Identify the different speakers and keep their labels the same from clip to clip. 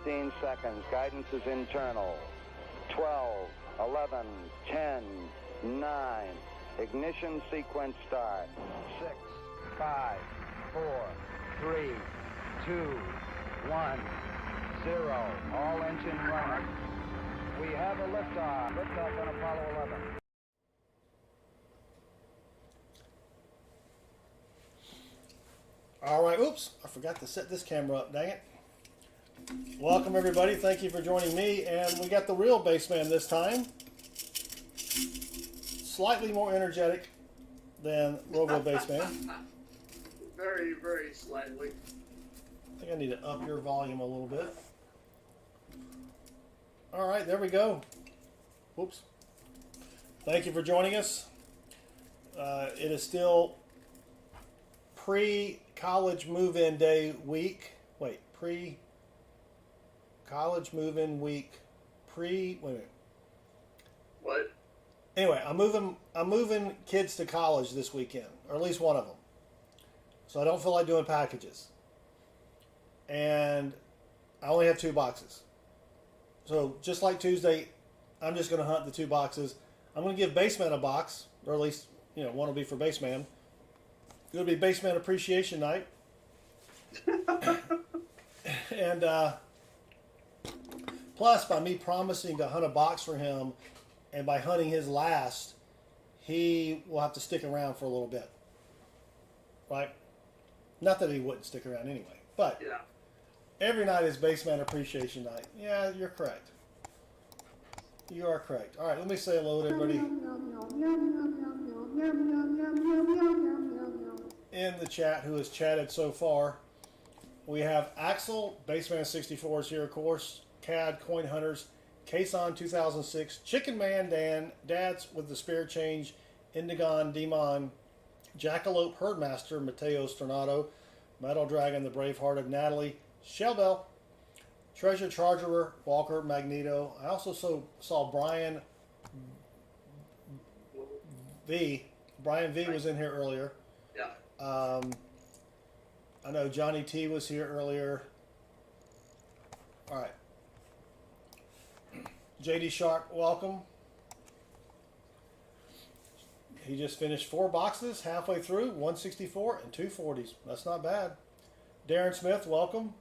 Speaker 1: 15 seconds. Guidance is internal. 12, 11, 10, 9. Ignition sequence start. 6, 5, 4, 3, 2, 1, 0. All engine running. We have a liftoff. Liftoff on Apollo 11.
Speaker 2: All right, oops, I forgot to set this camera up, dang it. Welcome everybody, thank you for joining me, and we got the real bassman this time. Slightly more energetic than Robo Bassman.
Speaker 3: Very, very slightly.
Speaker 2: I think I need to up your volume a little bit. All right, there we go. Whoops. Thank you for joining us. It is still pre-college move-in day week. Wait, pre-college move-in week. Wait a minute.
Speaker 3: What?
Speaker 2: Anyway, I'm moving kids to college this weekend, or at least one of them. So I don't feel like doing packages. And I only have 2 boxes. So just like Tuesday, I'm just going to hunt the 2 boxes. I'm going to give Bassman a box, or at least, one will be for Bassman. It'll be Bassman Appreciation Night. And plus, by me promising to hunt a box for him, and by hunting his last, he will have to stick around for a little bit. Right? Not that he wouldn't stick around anyway, but
Speaker 3: yeah.
Speaker 2: Every night is Bassman Appreciation Night. Yeah, you're correct. You are correct. All right, let me say hello to everybody in the chat who has chatted so far. We have Axel, Bassman64 is here, of course. CAD, Coin Hunters, Kason 2006, Chicken Man Dan, Dads with the Spare Change, Indigon, Demon, Jackalope, Herdmaster, Mateo Stornado, Metal Dragon, the Bravehearted, Natalie, Shellbell, Treasure Chargerer, Walker, Magneto. I also saw Brian V. Brian V was in here earlier.
Speaker 3: Yeah.
Speaker 2: I know Johnny T was here earlier. All right. JD Sharp, welcome. He just finished 4 boxes halfway through, 164 and 2 40s. That's not bad. Darren Smith, welcome.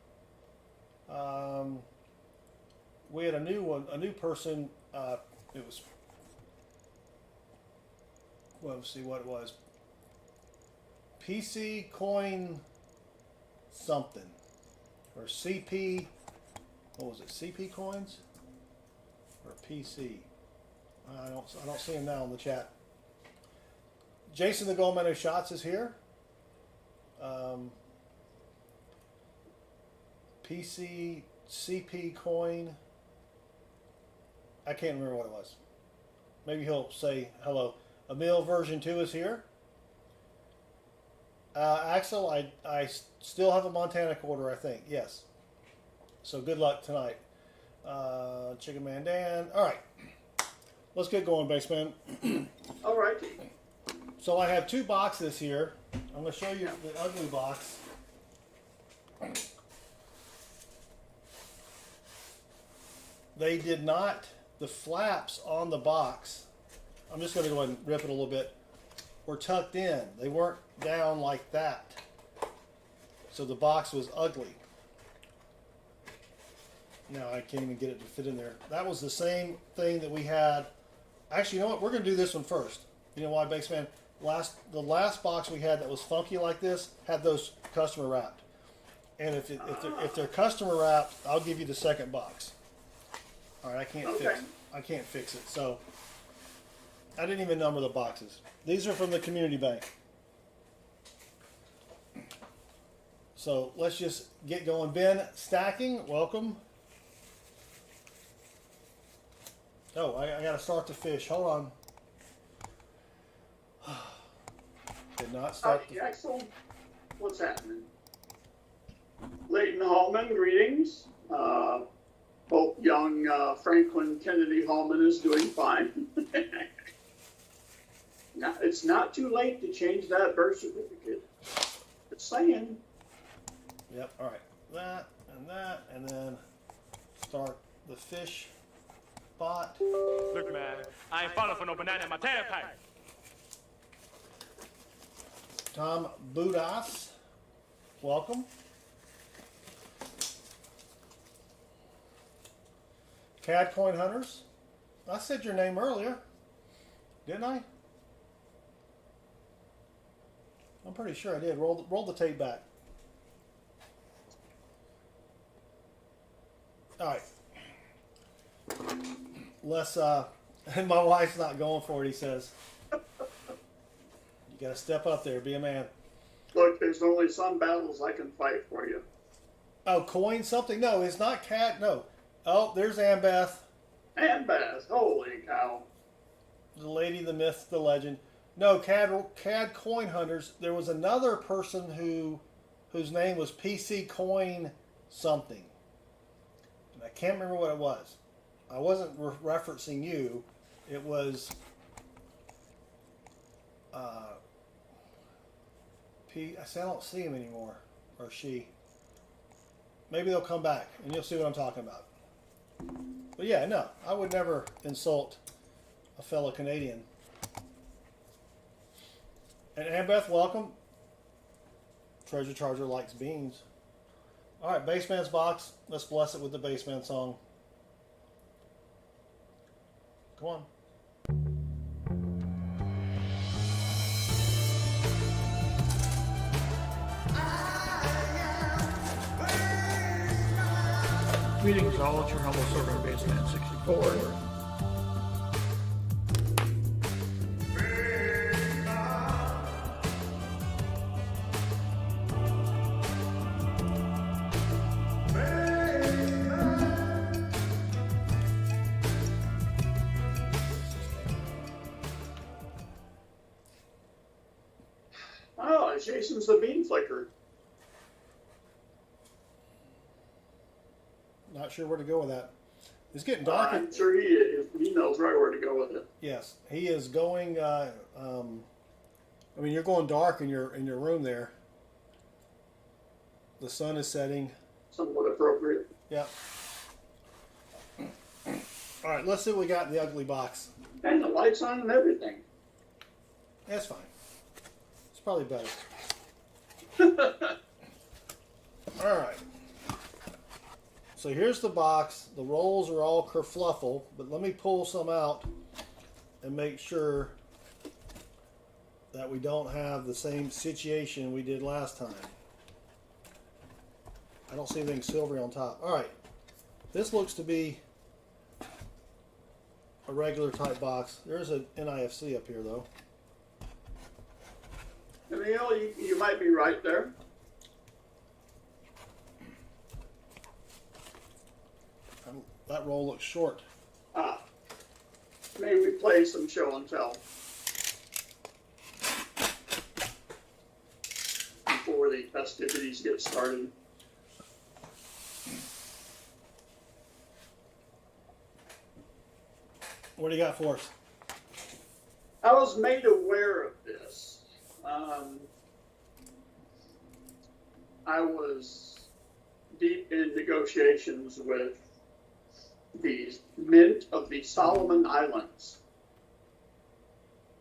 Speaker 2: We had a new person. It was, well, let's see what it was. PC Coin something, or CP. What was it? CP Coins or PC? I don't see him now in the chat. Jason the Goldman Who Shots is here. PC, CP Coin. I can't remember what it was. Maybe he'll say hello. Emil version 2 is here. Axel, I still have a Montana quarter, I think. Yes. So good luck tonight. Chicken Man Dan. All right. Let's get going, Bassman.
Speaker 3: All right.
Speaker 2: So I have 2 boxes here. I'm going to show you the ugly box. They did not, the flaps on the box, I'm just going to go ahead and rip it a little bit, were tucked in. They weren't down like that. So the box was ugly. Now I can't even get it to fit in there. That was the same thing that we had. Actually, you know what? We're going to do this one first. You know why, Bassman? The last box we had that was funky like this had those customer wrapped. And if they're customer wrapped, I'll give you the second box. All right, I can't fix it. So I didn't even number the boxes. These are from the community bank. So let's just get going. Ben Stacking, welcome. Oh, I got to start the fish. Hold on. Did not start the
Speaker 3: Axel, what's happening? Leighton Hallman, greetings. Hope young Franklin Kennedy Hallman is doing fine. Now, it's not too late to change that birth certificate. Just saying.
Speaker 2: Yep, all right. That, and then start the fish bot.
Speaker 4: Look, man, I ain't falling for no banana in my tailpipe.
Speaker 2: Tom Budas, welcome. CAD Coin Hunters. I said your name earlier, didn't I? I'm pretty sure I did. Roll the tape back. All right. Let's, and my wife's not going for it, he says. You got to step up there, be a man.
Speaker 3: Look, there's only some battles I can fight for you.
Speaker 2: Oh, coin something? No, it's not Cat. No. Oh, there's Ambeth.
Speaker 3: Ambeth, holy cow.
Speaker 2: The lady, the myth, the legend. No, CAD Coin Hunters. There was another person whose name was PC Coin something. And I can't remember what it was. I wasn't referencing you. It was I said I don't see him anymore, or she. Maybe they'll come back, and you'll see what I'm talking about. But yeah, no, I would never insult a fellow Canadian. And Annabeth, welcome. Treasure Charger likes beans. All right, Baseman's box. Let's bless it with the Baseman song. Come on.
Speaker 5: Greetings all, it's your humble servant, Baseman 64.
Speaker 3: Oh, Jason's the bean flicker.
Speaker 2: Not sure where to go with that. It's getting dark.
Speaker 3: I'm sure he is. He knows right where to go with it.
Speaker 2: Yes, he is going. I mean, you're going dark in your room there. The sun is setting.
Speaker 3: Somewhat appropriate.
Speaker 2: Yep. All right, let's see what we got in the ugly box.
Speaker 3: And the lights on and everything.
Speaker 2: That's fine. It's probably better. All right. So here's the box. The rolls are all kerfluffle, but let me pull some out and make sure that we don't have the same situation we did last time. I don't see anything silvery on top. All right. This looks to be a regular type box. There's an NIFC up here, though.
Speaker 3: And you might be right there.
Speaker 2: That roll looks short.
Speaker 3: Maybe we play some show and tell before the festivities get started.
Speaker 2: What do you got for us?
Speaker 3: I was made aware of this. I was deep in negotiations with the mint of the Solomon Islands.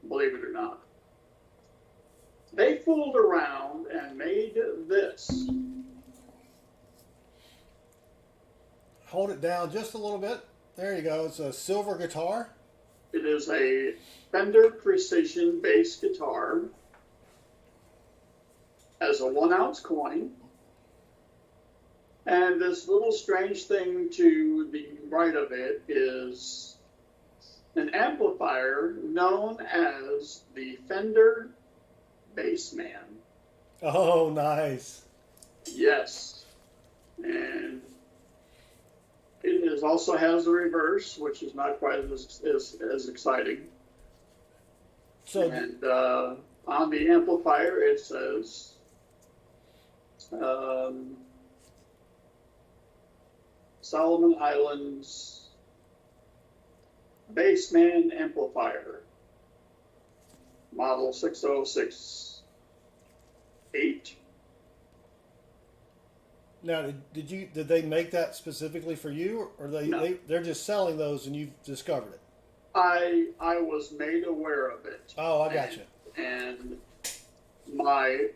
Speaker 3: Believe it or not. They fooled around and made this.
Speaker 2: Hold it down just a little bit. There you go. It's a silver guitar.
Speaker 3: It is a Fender Precision bass guitar. Has a 1 ounce coin. And this little strange thing to the right of it is an amplifier known as the Fender Bassman.
Speaker 2: Oh, nice.
Speaker 3: Yes. And it also has a reverse, which is not quite as exciting.
Speaker 2: So,
Speaker 3: And on the amplifier, it says Solomon Islands Bassman Amplifier, model 6068.
Speaker 2: Now, did they make that specifically for you, or
Speaker 3: No.
Speaker 2: they're just selling those and you've discovered it?
Speaker 3: I was made aware of it.
Speaker 2: Oh, I got you.
Speaker 3: And my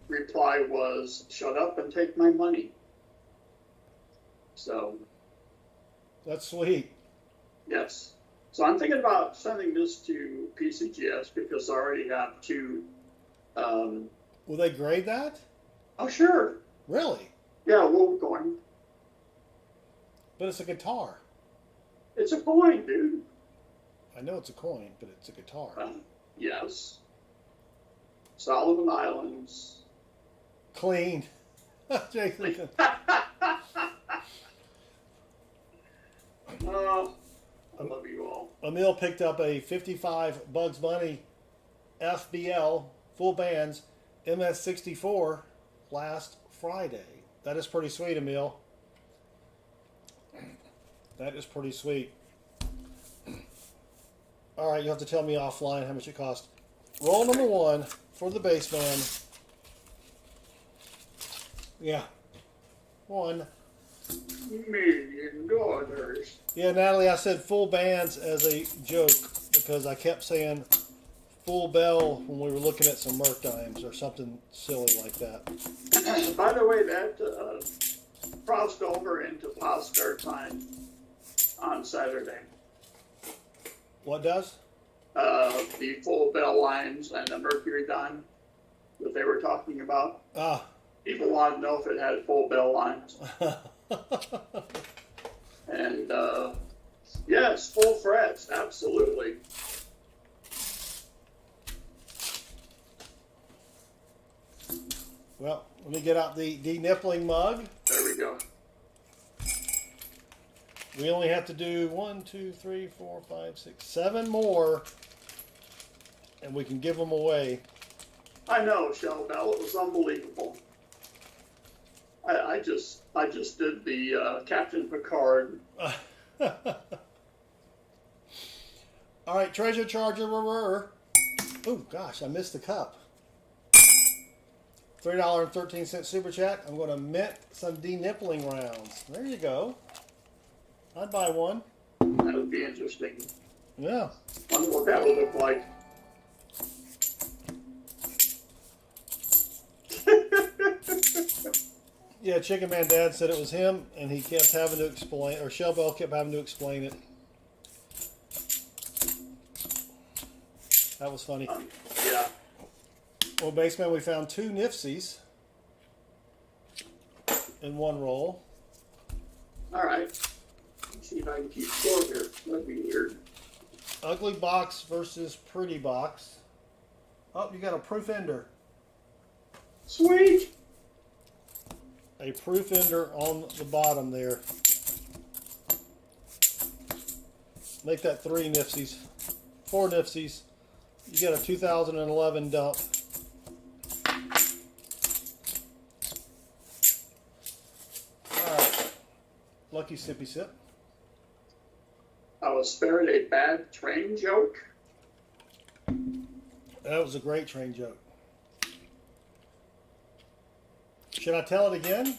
Speaker 3: reply was, "Shut up and take my money." So
Speaker 2: That's sweet.
Speaker 3: yes. So I'm thinking about sending this to PCGS because I already have two.
Speaker 2: Will they grade that?
Speaker 3: Oh, sure.
Speaker 2: Really?
Speaker 3: Yeah, we're going.
Speaker 2: But it's a guitar.
Speaker 3: It's a coin, dude.
Speaker 2: I know it's a coin, but it's a guitar.
Speaker 3: Yes. Solomon Islands.
Speaker 2: Clean. Jason.
Speaker 3: I love you all.
Speaker 2: Emil picked up a 55 Bugs Bunny FBL full bands MS64 last Friday. That is pretty sweet, Emil. That is pretty sweet. All right, you have to tell me offline how much it cost. Roll number 1 for the bass band. Yeah. $1
Speaker 3: million.
Speaker 2: Yeah, Natalie, I said full bands as a joke because I kept saying full bell when we were looking at some Merc dimes or something silly like that.
Speaker 3: By the way, that crossed over into Postar time on Saturday.
Speaker 2: What does?
Speaker 3: The full bell lines and the Mercury dime that they were talking about.
Speaker 2: Ah.
Speaker 3: People wanted to know if it had full bell lines. And yes, full frets, absolutely.
Speaker 2: Well, let me get out the de-nippling mug.
Speaker 3: There we go.
Speaker 2: We only have to do 1, 2, 3, 4, 5, 6, 7 more, and we can give them away.
Speaker 3: I know, Shell Bell. It was unbelievable. I just did the Captain Picard.
Speaker 2: All right, Treasure Charger. Oh gosh, I missed the cup. $3.13 super chat. I'm going to mint some de-nippling rounds. There you go. I'd buy one.
Speaker 3: That would be interesting.
Speaker 2: Yeah.
Speaker 3: Wonder what that would look like.
Speaker 2: Yeah, Chicken Man Dad said it was him, and he kept having to explain, or Shell Bell kept having to explain it. That was funny.
Speaker 3: Yeah.
Speaker 2: Well, Baseman, we found 2 Nifsies in one roll.
Speaker 3: All right. Let's see if I can keep score here. That'd be weird.
Speaker 2: Ugly box versus pretty box. Oh, you got a proof ender.
Speaker 3: Sweet.
Speaker 2: A proof ender on the bottom there. Make that 3 Nifsies. 4 Nifsies. You got a 2011 dump. Alright. Lucky sippy sip.
Speaker 3: I was spared a bad train joke.
Speaker 2: That was a great train joke. Should I tell it again?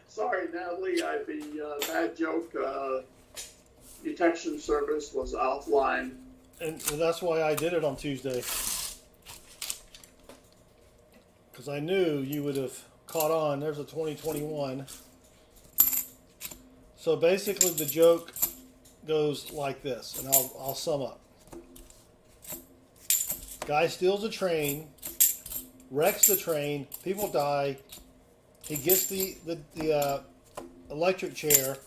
Speaker 3: Sorry, Natalie. The bad joke detection service was offline.
Speaker 2: And that's why I did it on Tuesday. Because I knew you would have caught on. There's a 2021. So basically the joke goes like this, and I'll sum up. Guy steals a train, wrecks the train, people die. He gets the electric chair.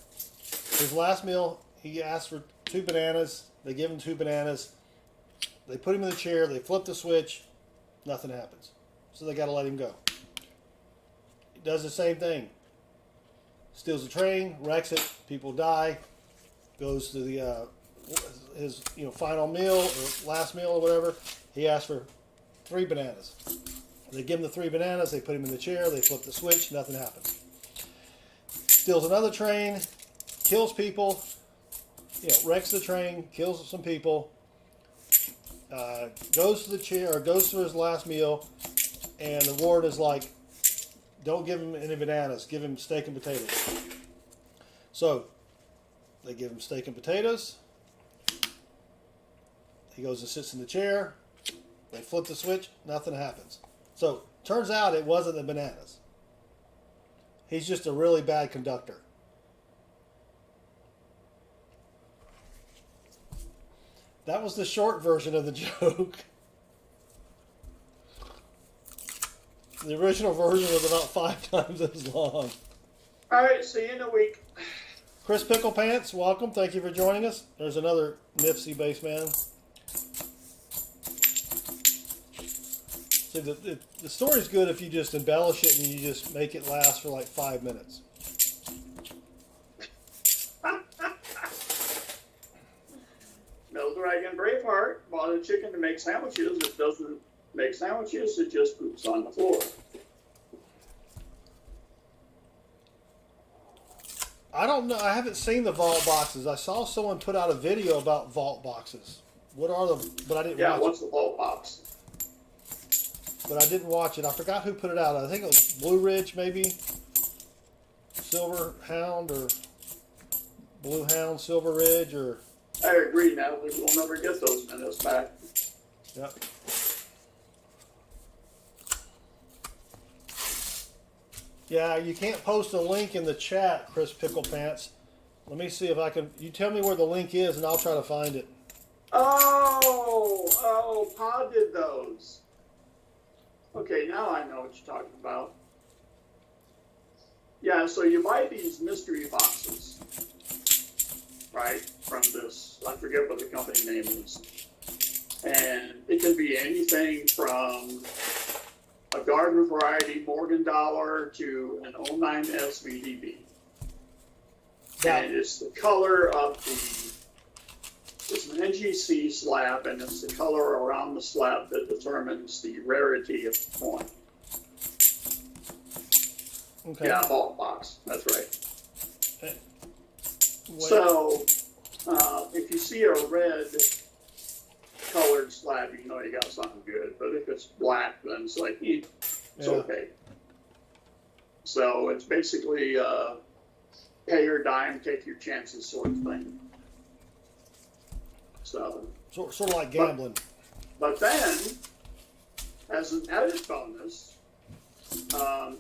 Speaker 2: His last meal, he asks for 2 bananas. They give him 2 bananas. They put him in the chair. They flip the switch. Nothing happens. So they got to let him go. He does the same thing. Steals a train, wrecks it. People die. Goes to the his final meal or last meal or whatever. He asks for 3 bananas. They give him the 3 bananas. They put him in the chair. They flip the switch. Nothing happens. Steals another train. Kills people. Wrecks the train. Kills some people. Goes to the chair, or goes to his last meal, and the warden is like, don't give him any bananas. Give him steak and potatoes. So they give him steak and potatoes. He goes and sits in the chair. They flip the switch. Nothing happens. So turns out it wasn't the bananas. He's just a really bad conductor. That was the short version of the joke. The original version was about 5 times as long.
Speaker 3: All right, see you in a week.
Speaker 2: Chris Pickle Pants, welcome. Thank you for joining us. There's another Nifsy baseman. See, the story's good if you just embellish it and you just make it last for like 5 minutes.
Speaker 3: No Dragon Braveheart bought a chicken to make sandwiches. It doesn't make sandwiches, it just poops on the floor.
Speaker 2: I don't know. I haven't seen the vault boxes. I saw someone put out a video about vault boxes. What are them? But I didn't
Speaker 3: Yeah,
Speaker 2: watch
Speaker 3: what's
Speaker 2: it.
Speaker 3: the vault box?
Speaker 2: But I didn't watch it. I forgot who put it out. I think it was Blue Ridge, maybe. Silver Hound or Blue Hound, Silver Ridge, or...
Speaker 3: I agree now. We'll never get those minutes back.
Speaker 2: Yep. Yeah, you can't post a link in the chat, Chris Pickle Pants. Let me see if I can... You tell me where the link is, and I'll try to find it.
Speaker 3: Oh, Pa did those. Okay, now I know what you're talking about. Yeah, so you buy these mystery boxes, right, from this, I forget what the company name is. And it can be anything from a garden variety Morgan Dollar to an 09 SVDB.
Speaker 2: Yeah.
Speaker 3: And it's the color of it's an NGC slab, and it's the color around the slab that determines the rarity of the coin.
Speaker 2: Okay.
Speaker 3: Yeah, vault box, that's right.
Speaker 2: Hey. Wait.
Speaker 3: So, if you see a red colored slab, you know you got something good. But if it's black, then it's like, it's okay. So it's basically pay your dime, take your chances sort of thing. So,
Speaker 2: Sort of like gambling.
Speaker 3: but then, as an added bonus,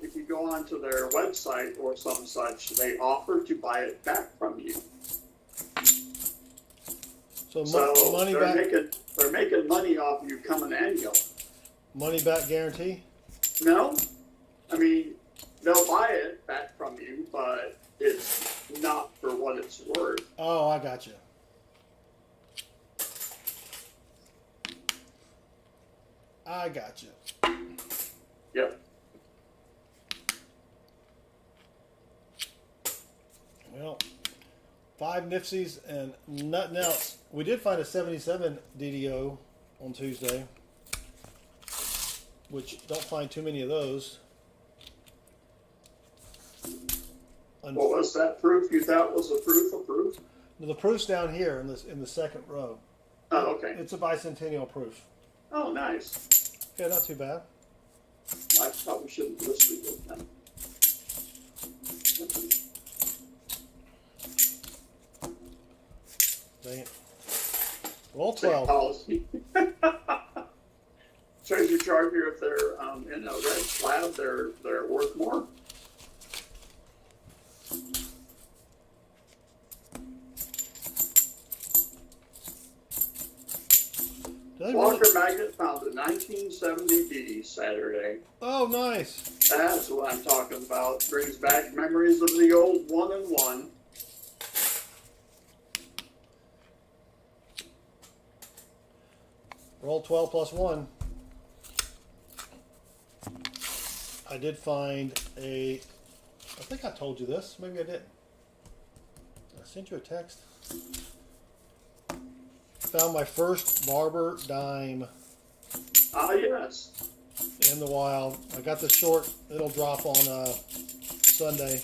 Speaker 3: if you go onto their website or some such, they offer to buy it back from you.
Speaker 2: So,
Speaker 3: So
Speaker 2: money
Speaker 3: they're
Speaker 2: back,
Speaker 3: making money off you coming annual.
Speaker 2: money back guarantee?
Speaker 3: No, I mean they'll buy it back from you, but it's not for what it's worth.
Speaker 2: Oh, I got you. I got you.
Speaker 3: Yep.
Speaker 2: Well, 5 Nifsies and nothing else. We did find a 77 DDO on Tuesday, which don't find too many of those.
Speaker 3: What was that proof you thought was a proof of proof?
Speaker 2: The proof's down here in the second row.
Speaker 3: Oh, okay.
Speaker 2: It's a bicentennial proof.
Speaker 3: Oh, nice.
Speaker 2: Yeah, not too bad.
Speaker 3: I probably shouldn't have listed it then.
Speaker 2: Dang it. Roll
Speaker 3: Same
Speaker 2: 12.
Speaker 3: policy. Treasure charger, if they're in a red slab, they're worth more. Walker Magnet found a 1970D Saturday.
Speaker 2: Oh, nice.
Speaker 3: That's what I'm talking about. Brings back memories of the old 1 and 1.
Speaker 2: Roll 12 plus 1. I did find I think I told you this. Maybe I didn't. I sent you a text. Found my first barber dime
Speaker 3: Ah, yes.
Speaker 2: in the wild. I got the short. It'll drop on Sunday.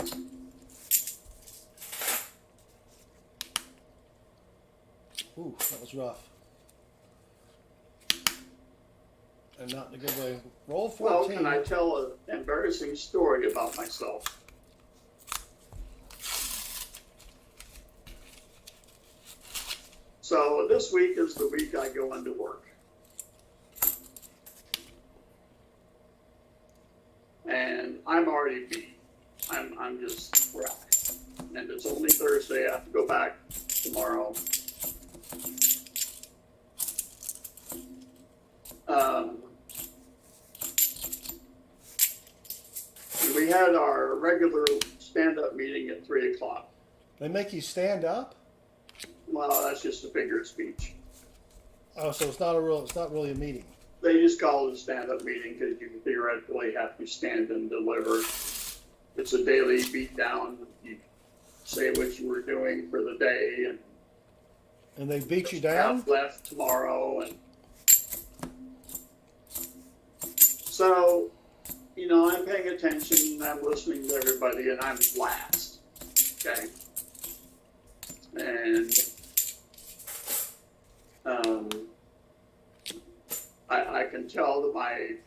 Speaker 2: Ooh, that was rough. and not in a good way. Roll
Speaker 3: Well,
Speaker 2: 14.
Speaker 3: can I tell an embarrassing story about myself? So this week is the week I go into work. And I'm already beat. I'm just wrecked. And it's only Thursday. I have to go back tomorrow. We had our regular stand-up meeting at 3 o'clock.
Speaker 2: They make you stand up?
Speaker 3: Well, that's just a figure of speech.
Speaker 2: Oh, so it's not really a meeting.
Speaker 3: They just call it a stand-up meeting because you theoretically have to stand and deliver. It's a daily beatdown. You say what you were doing for the day,
Speaker 2: And they beat you down?
Speaker 3: have left tomorrow, and so I'm paying attention. I'm listening to everybody, and I'm last. Okay, and I can tell that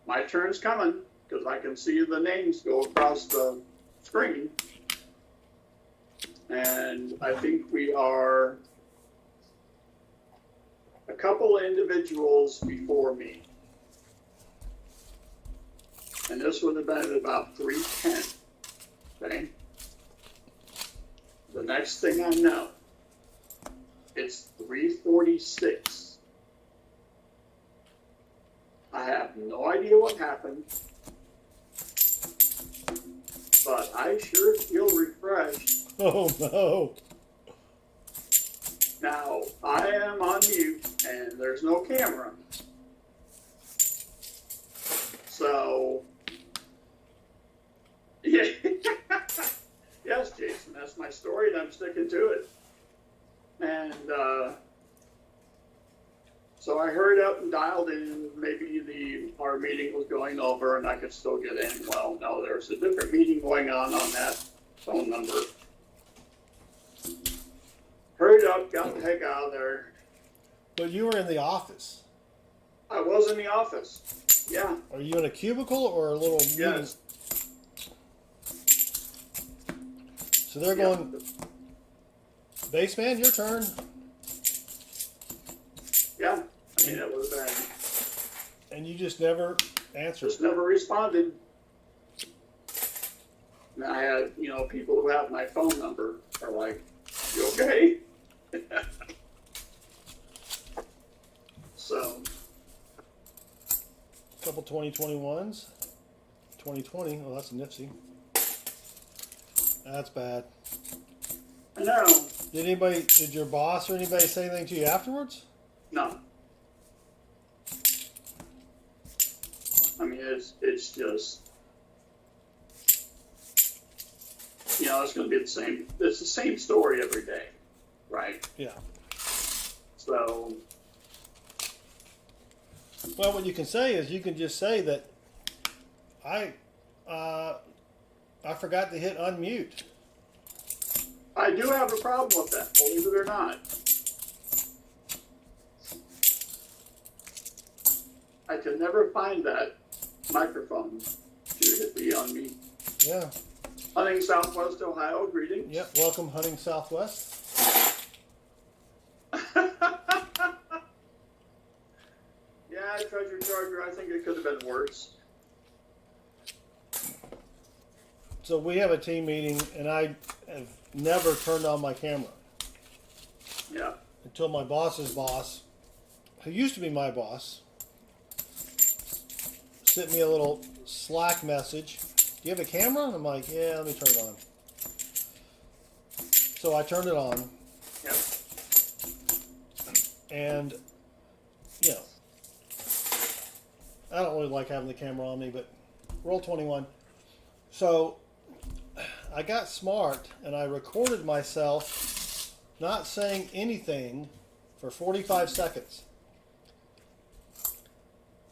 Speaker 3: my turn's coming because I can see the names go across the screen. And I think we are a couple individuals before me. And this would have been at about 3:10. Okay? The next thing I know, it's 3:46. I have no idea what happened, but I sure feel refreshed.
Speaker 2: Oh, no.
Speaker 3: Now, I am on mute, and there's no camera. So, yeah. Yes, Jason, that's my story, and I'm sticking to it. And so I hurried up and dialed in. Maybe our meeting was going over, and I could still get in. Well, no, there's a different meeting going on that phone number. Hurried up, got the heck out of there.
Speaker 2: But you were in the office.
Speaker 3: I was in the office. Yeah.
Speaker 2: Are you in a cubicle or a little meeting?
Speaker 3: Yes.
Speaker 2: So they're going, Baseman, your turn.
Speaker 3: Yeah. I mean, it was bad.
Speaker 2: And you just never answered.
Speaker 3: Just never responded. And I had, people who have my phone number are like, "You okay?" So.
Speaker 2: A couple 2021s. 2020. Oh, that's a nifty. That's bad.
Speaker 3: I know.
Speaker 2: Did your boss or anybody say anything to you afterwards?
Speaker 3: No. I mean, it's just, it's going to be the same. It's the same story every day, right?
Speaker 2: Yeah.
Speaker 3: So.
Speaker 2: Well, what you can say is you can just say that I forgot to hit unmute.
Speaker 3: I do have a problem with that, believe it or not. I can never find that microphone to hit the unmute.
Speaker 2: Yeah.
Speaker 3: Hunting Southwest Ohio, greetings.
Speaker 2: Yep. Welcome, Hunting Southwest.
Speaker 3: Yeah, Treasure Charger, I think it could have been worse.
Speaker 2: So we have a team meeting, and I have never turned on my camera
Speaker 3: Yeah.
Speaker 2: until my boss's boss, who used to be my boss, sent me a little Slack message. Do you have a camera? And I'm like, yeah, let me turn it on. So I turned it on,
Speaker 3: Yep.
Speaker 2: and I don't really like having the camera on me, but roll 21. So I got smart, and I recorded myself not saying anything for 45 seconds.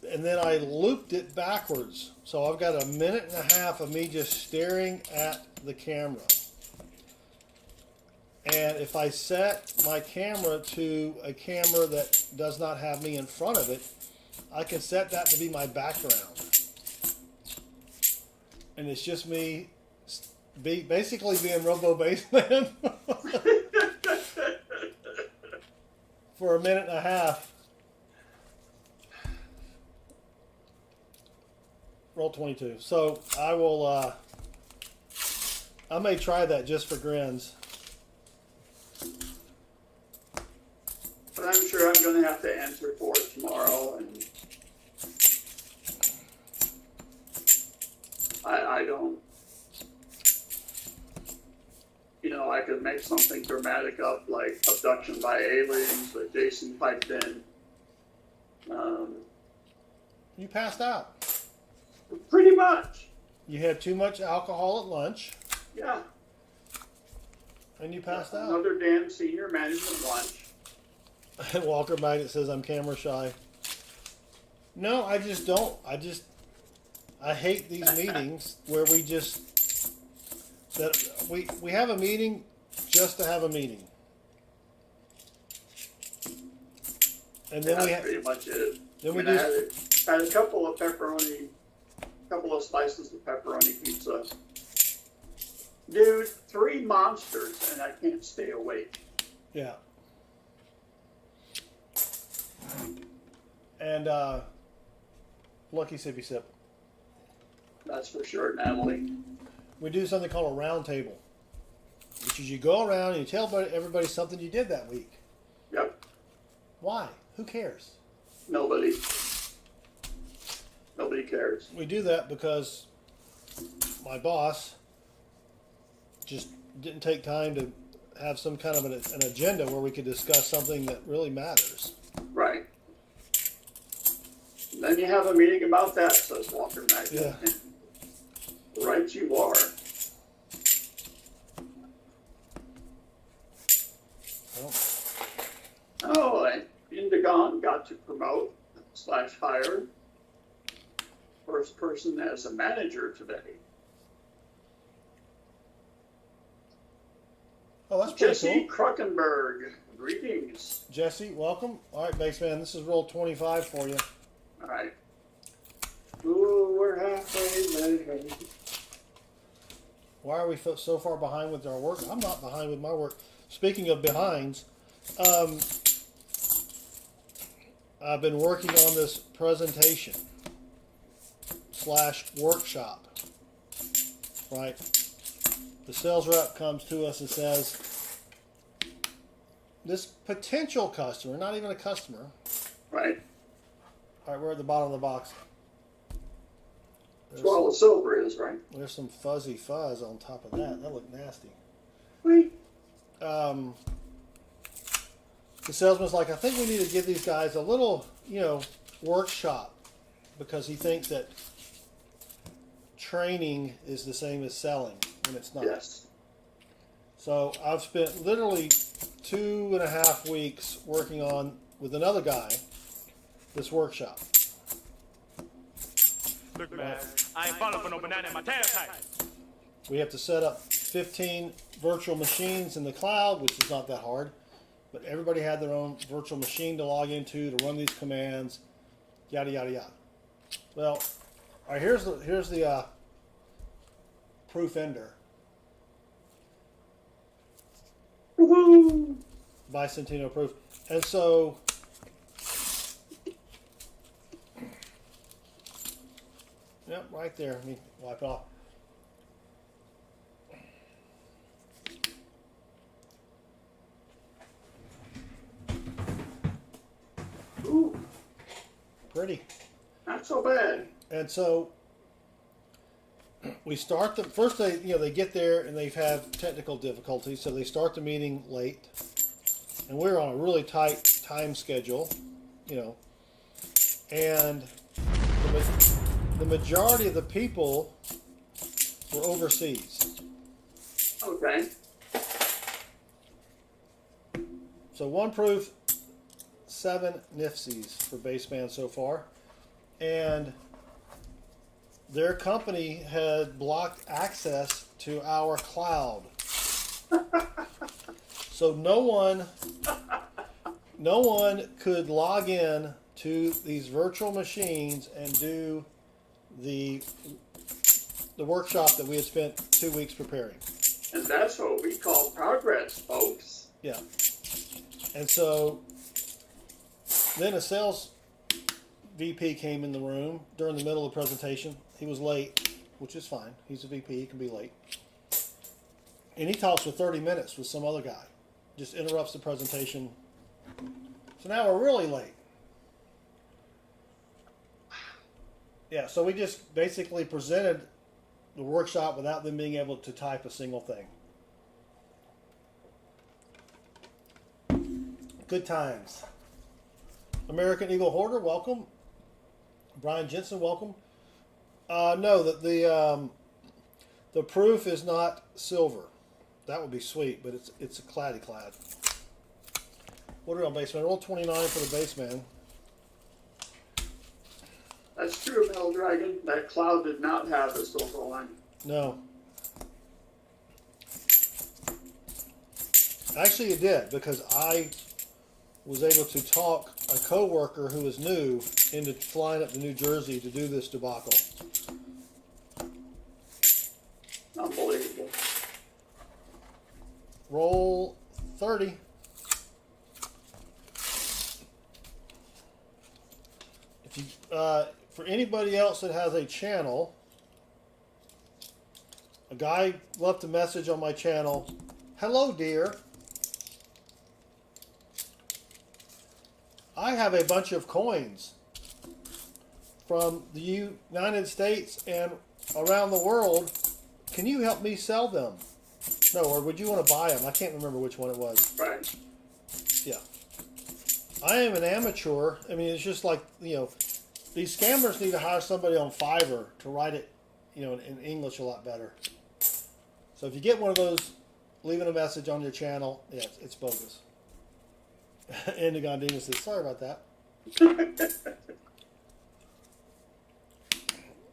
Speaker 2: And then I looped it backwards. So I've got a minute and a half of me just staring at the camera. And if I set my camera to a camera that does not have me in front of it, I can set that to be my background. And it's just me basically being Robo Bassman for a minute and a half. Roll 22. So I will, I may try that just for grins.
Speaker 3: But I'm sure I'm going to have to answer for it tomorrow, and I don't, I could make something dramatic up like abduction by aliens that Jason piped in.
Speaker 2: You passed out.
Speaker 3: Pretty much.
Speaker 2: You had too much alcohol at lunch.
Speaker 3: Yeah.
Speaker 2: And you passed out.
Speaker 3: Another damn senior management lunch.
Speaker 2: Walker Magnet says I'm camera shy. No, I just don't. I hate these meetings where we have a meeting just to have a meeting. And then
Speaker 3: That's pretty much it.
Speaker 2: Then we
Speaker 3: I had a couple of slices of pepperoni pizza. Dude, 3 monsters and I can't stay awake.
Speaker 2: Yeah. And lucky sippy sip.
Speaker 3: That's for sure, Natalie.
Speaker 2: We do something called a round table, which is you go around and you tell everybody something you did that week.
Speaker 3: Yep.
Speaker 2: Why? Who cares?
Speaker 3: Nobody cares.
Speaker 2: We do that because my boss just didn't take time to have some kind of an agenda where we could discuss something that really matters.
Speaker 3: Right. Then you have a meeting about that, says Walker Magnet.
Speaker 2: Yeah.
Speaker 3: Right you are. Oh, and Indigon got to promote / hire first person as a manager today.
Speaker 2: Oh, that's pretty
Speaker 3: Jesse
Speaker 2: cool.
Speaker 3: Kruckenberg, greetings.
Speaker 2: Jesse, welcome. All right, Baseman, this is roll 25 for you.
Speaker 3: All right. Ooh, we're halfway there.
Speaker 2: Why are we so far behind with our work? I'm not behind with my work. Speaking of behinds, I've been working on this presentation / workshop, right? The sales rep comes to us and says, this potential customer, not even a customer.
Speaker 3: Right.
Speaker 2: All right, we're at the bottom of the box.
Speaker 3: That's all the silver is, right?
Speaker 2: There's some fuzzy fuzz on top of that. That looked nasty.
Speaker 3: Wait.
Speaker 2: The salesman's like, I think we need to give these guys a little, workshop, because he thinks that training is the same as selling, and it's not.
Speaker 3: Yes.
Speaker 2: So I've spent literally 2.5 weeks working on, with another guy, this workshop.
Speaker 4: Look, man, I ain't falling for no banana in my tailpipe.
Speaker 2: We have to set up 15 virtual machines in the cloud, which is not that hard. But everybody had their own virtual machine to log into to run these commands, yada yada yada. Well, all right, here's the proof ender.
Speaker 3: Woohoo!
Speaker 2: Vicentino proof. And so yep, right there. Let me wipe it off.
Speaker 3: Ooh,
Speaker 2: Pretty.
Speaker 3: not so bad.
Speaker 2: And so we start the first. They get there and they have technical difficulties, so they start the meeting late, and we're on a really tight time schedule, and the majority of the people were overseas.
Speaker 3: Okay.
Speaker 2: So one proof, 7 NIFCs for Baseman so far, and their company had blocked access to our cloud. So no one could log in to these virtual machines and do the workshop that we had spent 2 weeks preparing.
Speaker 3: And that's what we call progress, folks.
Speaker 2: Yeah. And so then a sales VP came in the room during the middle of the presentation. He was late, which is fine. He's a VP, he can be late. And he talks for 30 minutes with some other guy. Just interrupts the presentation. So now we're really late. Yeah, so we just basically presented the workshop without them being able to type a single thing. Good times. American Eagle Hoarder, welcome. Brian Jensen, welcome. No, the proof is not silver. That would be sweet, but it's a claddy clad. What are we on baseman? Roll 29 for the baseman.
Speaker 3: That's true, Metal Dragon. That cloud did not have a silver lining.
Speaker 2: No. Actually, it did, because I was able to talk a coworker who was new into flying up to New Jersey to do this debacle.
Speaker 3: Unbelievable.
Speaker 2: Roll 30. If you, for anybody else that has a channel, a guy left a message on my channel. Hello, dear. I have a bunch of coins from the United States and around the world. Can you help me sell them? No, or would you want to buy them? I can't remember which one it was.
Speaker 3: Right.
Speaker 2: Yeah. I am an amateur. I mean, it's just like, these scammers need to hire somebody on Fiverr to write it, in English a lot better. So if you get one of those, leaving a message on your channel, yeah, it's bogus. And the Gondina says, sorry about that.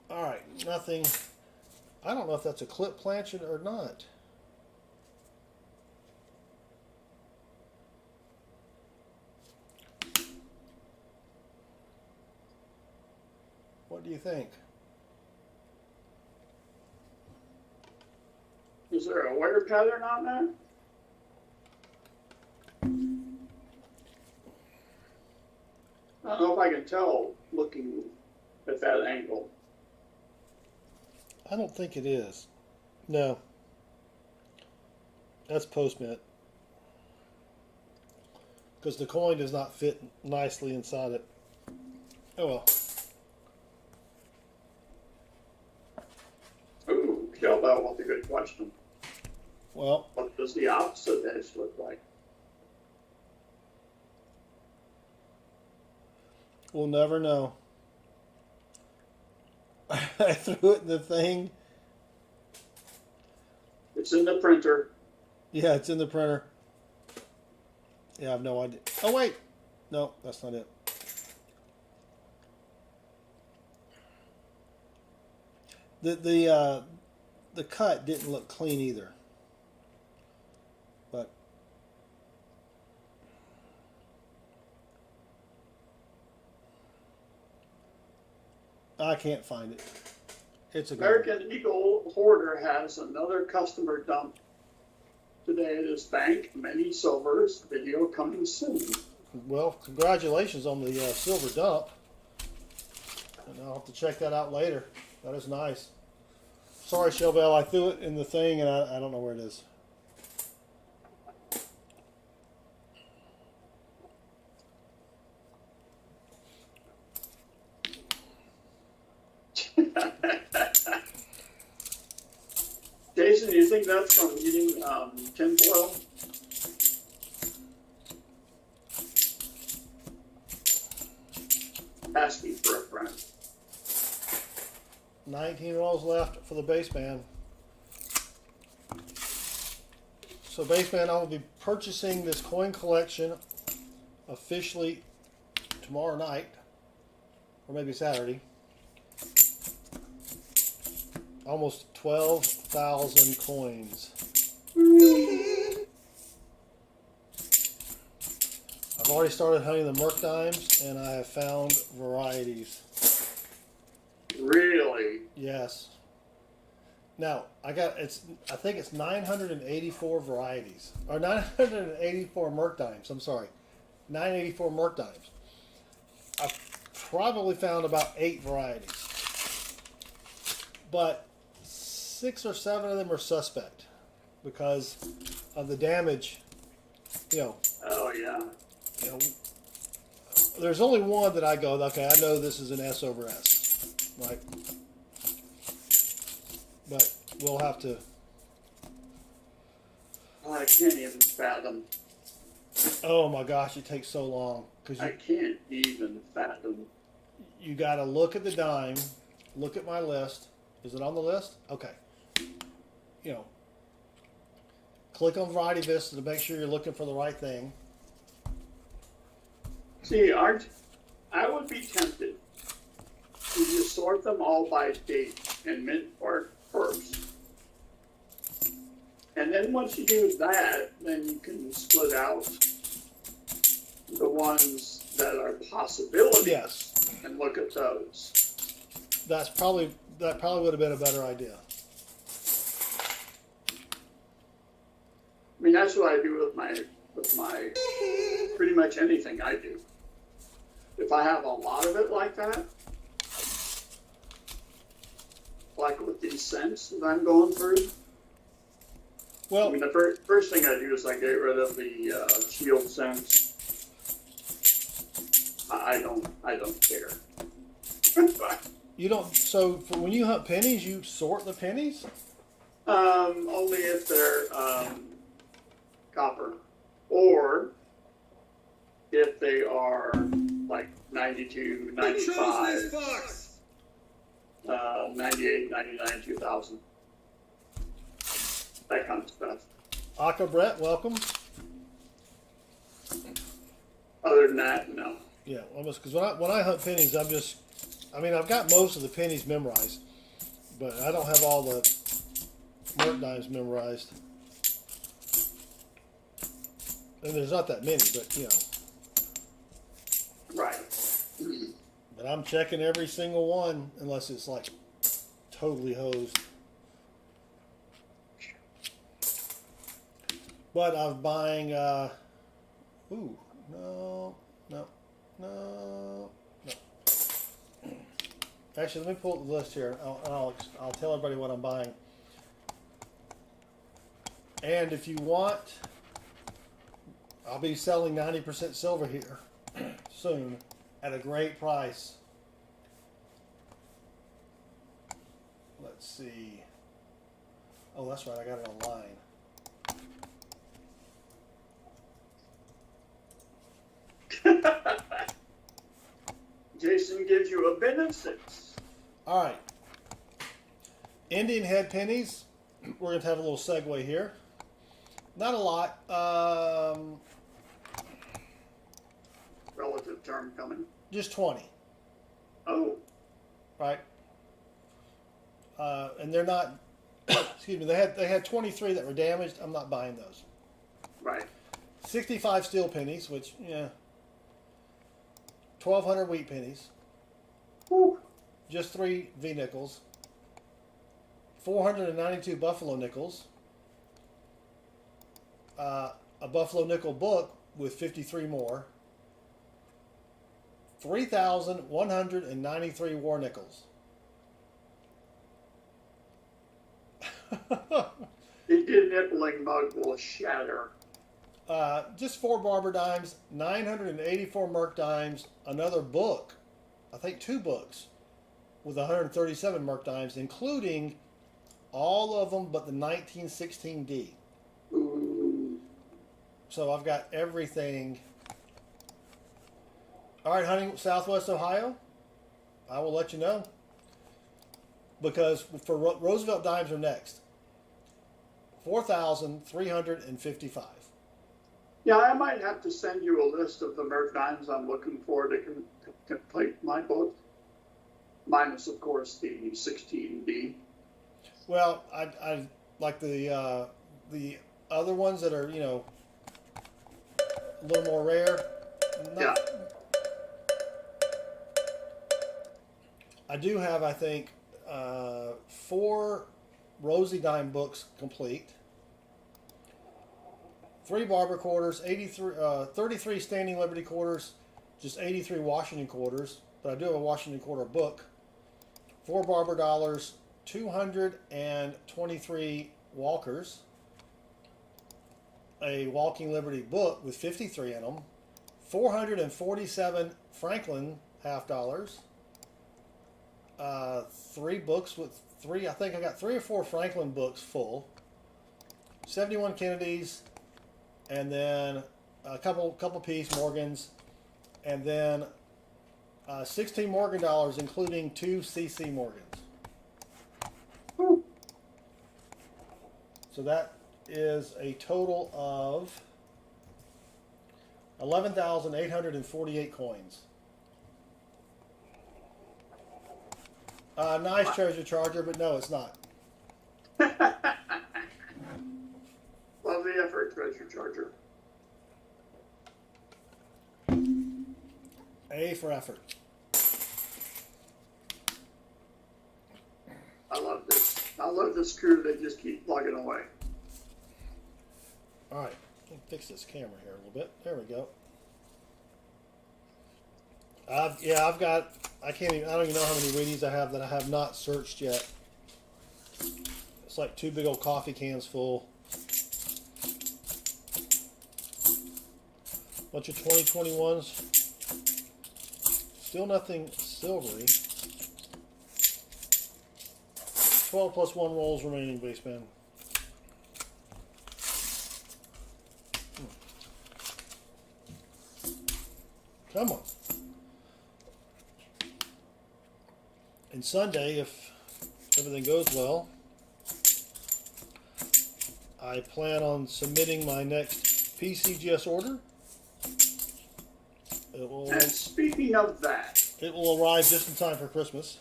Speaker 2: All right, nothing. I don't know if that's a clip planchette or not. What do you think?
Speaker 3: Is there a wire pattern on there? I don't know if I can tell looking at that angle.
Speaker 2: I don't think it is. No. That's post-mint. Because the coin does not fit nicely inside it. Oh well.
Speaker 3: Ooh, Kel, that was a good question.
Speaker 2: Well,
Speaker 3: What does the opposite edge look like?
Speaker 2: we'll never know. I threw it in the thing.
Speaker 3: It's in the printer.
Speaker 2: Yeah, it's in the printer. Yeah, I have no idea. Oh, wait. No, that's not it. The cut didn't look clean either. But I can't find it. It's a good
Speaker 3: American Eagle Hoarder has another customer dump today at his bank. Many silvers. Video coming soon.
Speaker 2: Well, congratulations on the silver dump. And I'll have to check that out later. That is nice. Sorry, Shelbell, I threw it in the thing and I don't know where it is.
Speaker 3: Jason, do you think that's from eating tinfoil? Asking for a friend.
Speaker 2: 19 rolls left for the baseman. So baseman, I will be purchasing this coin collection officially tomorrow night, or maybe Saturday. Almost 12,000 coins. I I've already started hunting the Merc dimes, and I have found varieties.
Speaker 3: Really?
Speaker 2: Yes. Now I think it's 984 varieties, or 984 Merc dimes. I'm sorry, 984 Merc dimes. I've probably found about 8 varieties, but 6 or 7 of them are suspect because of the damage.
Speaker 3: Oh yeah.
Speaker 2: There's only one that I go, okay, I know this is an S over S, right? But we'll have to.
Speaker 3: I can't even fathom.
Speaker 2: Oh my gosh, it takes so long because
Speaker 3: I can't even fathom.
Speaker 2: you got to look at the dime, look at my list. Is it on the list? Okay. Click on Variety Vista to make sure you're looking for the right thing.
Speaker 3: See, Art, I would be tempted to just sort them all by date and mint bark first. And then once you do that, then you can split out the ones that are possibilities.
Speaker 2: Yes.
Speaker 3: And look at those.
Speaker 2: That probably would have been a better idea.
Speaker 3: I mean, that's what I do with my pretty much anything I do. If I have a lot of it like that, like with these scents that I'm going through.
Speaker 2: Well,
Speaker 3: I mean, the first thing I do is I get rid of the shield scents. I don't care.
Speaker 2: you don't. So when you hunt pennies, you sort the pennies.
Speaker 3: Only if they're copper, or if they are like 92, 95, 98, 99, 2000. That kind of stuff.
Speaker 2: Aka Brett, welcome.
Speaker 3: Other than that, no.
Speaker 2: Yeah, almost because when I hunt pennies, I've got most of the pennies memorized, but I don't have all the Merc dimes memorized. And there's not that many, but
Speaker 3: Right.
Speaker 2: But I'm checking every single one unless it's like totally hosed. But I'm buying. No. Actually, let me pull up the list here. I'll tell everybody what I'm buying. And if you want, I'll be selling 90% silver here soon at a great price. Let's see. Oh, that's right. I got it online.
Speaker 3: Jason gives you a bin of 6.
Speaker 2: All right. Indian head pennies. We're going to have a little segue here. Not a lot.
Speaker 3: Relative term coming.
Speaker 2: Just 20.
Speaker 3: Oh.
Speaker 2: Right. And they're not. Excuse me. They had 23 that were damaged. I'm not buying those.
Speaker 3: Right.
Speaker 2: 65 steel pennies, which 1,200 wheat pennies.
Speaker 3: Whew.
Speaker 2: Just 3 V nickels. 492 buffalo nickels. A buffalo nickel book with 53 more. 3,193 war nickels.
Speaker 3: The nippling mug will shatter.
Speaker 2: Just 4 barber dimes, 984 Merc dimes, another book, I think 2 books, with 137 Merc dimes, including all of them but the 1916D.
Speaker 3: Ooh.
Speaker 2: So I've got everything. All right, hunting Southwest Ohio, I will let you know. Because for Roosevelt dimes are next. 4,355.
Speaker 3: Yeah, I might have to send you a list of the Merc dimes I'm looking for to complete my book. Minus, of course, the 16D.
Speaker 2: Well, I like the other ones that are, a little more rare.
Speaker 3: Yeah.
Speaker 2: I do have, I think, 4 Rosie Dime books complete, 3 Barber quarters, 33 Standing Liberty quarters, just 83 Washington quarters, but I do have a Washington quarter book, 4 Barber dollars, 223 Walkers, a Walking Liberty book with 53 in them, 447 Franklin half dollars, 3 books with 3, I think I got 3 or 4 Franklin books full, 71 Kennedys, and then a couple piece Morgans, and then 16 Morgan dollars, including 2 CC Morgans. So that is a total of 11,848 coins. Nice treasure charger, but no, it's not.
Speaker 3: Love the effort, treasure charger.
Speaker 2: A for effort.
Speaker 3: I love this. I love this crew that just keep plugging away.
Speaker 2: All right, let me fix this camera here a little bit. There we go. I've got. I don't even know how many readings I have that I have not searched yet. It's like 2 big old coffee cans full. Bunch of 2021s. Still nothing silvery. 12 plus 1 rolls remaining, baseman. Come on. And Sunday, if everything goes well, I plan on submitting my next PCGS order.
Speaker 3: And speaking of that,
Speaker 2: it will arrive just in time for Christmas.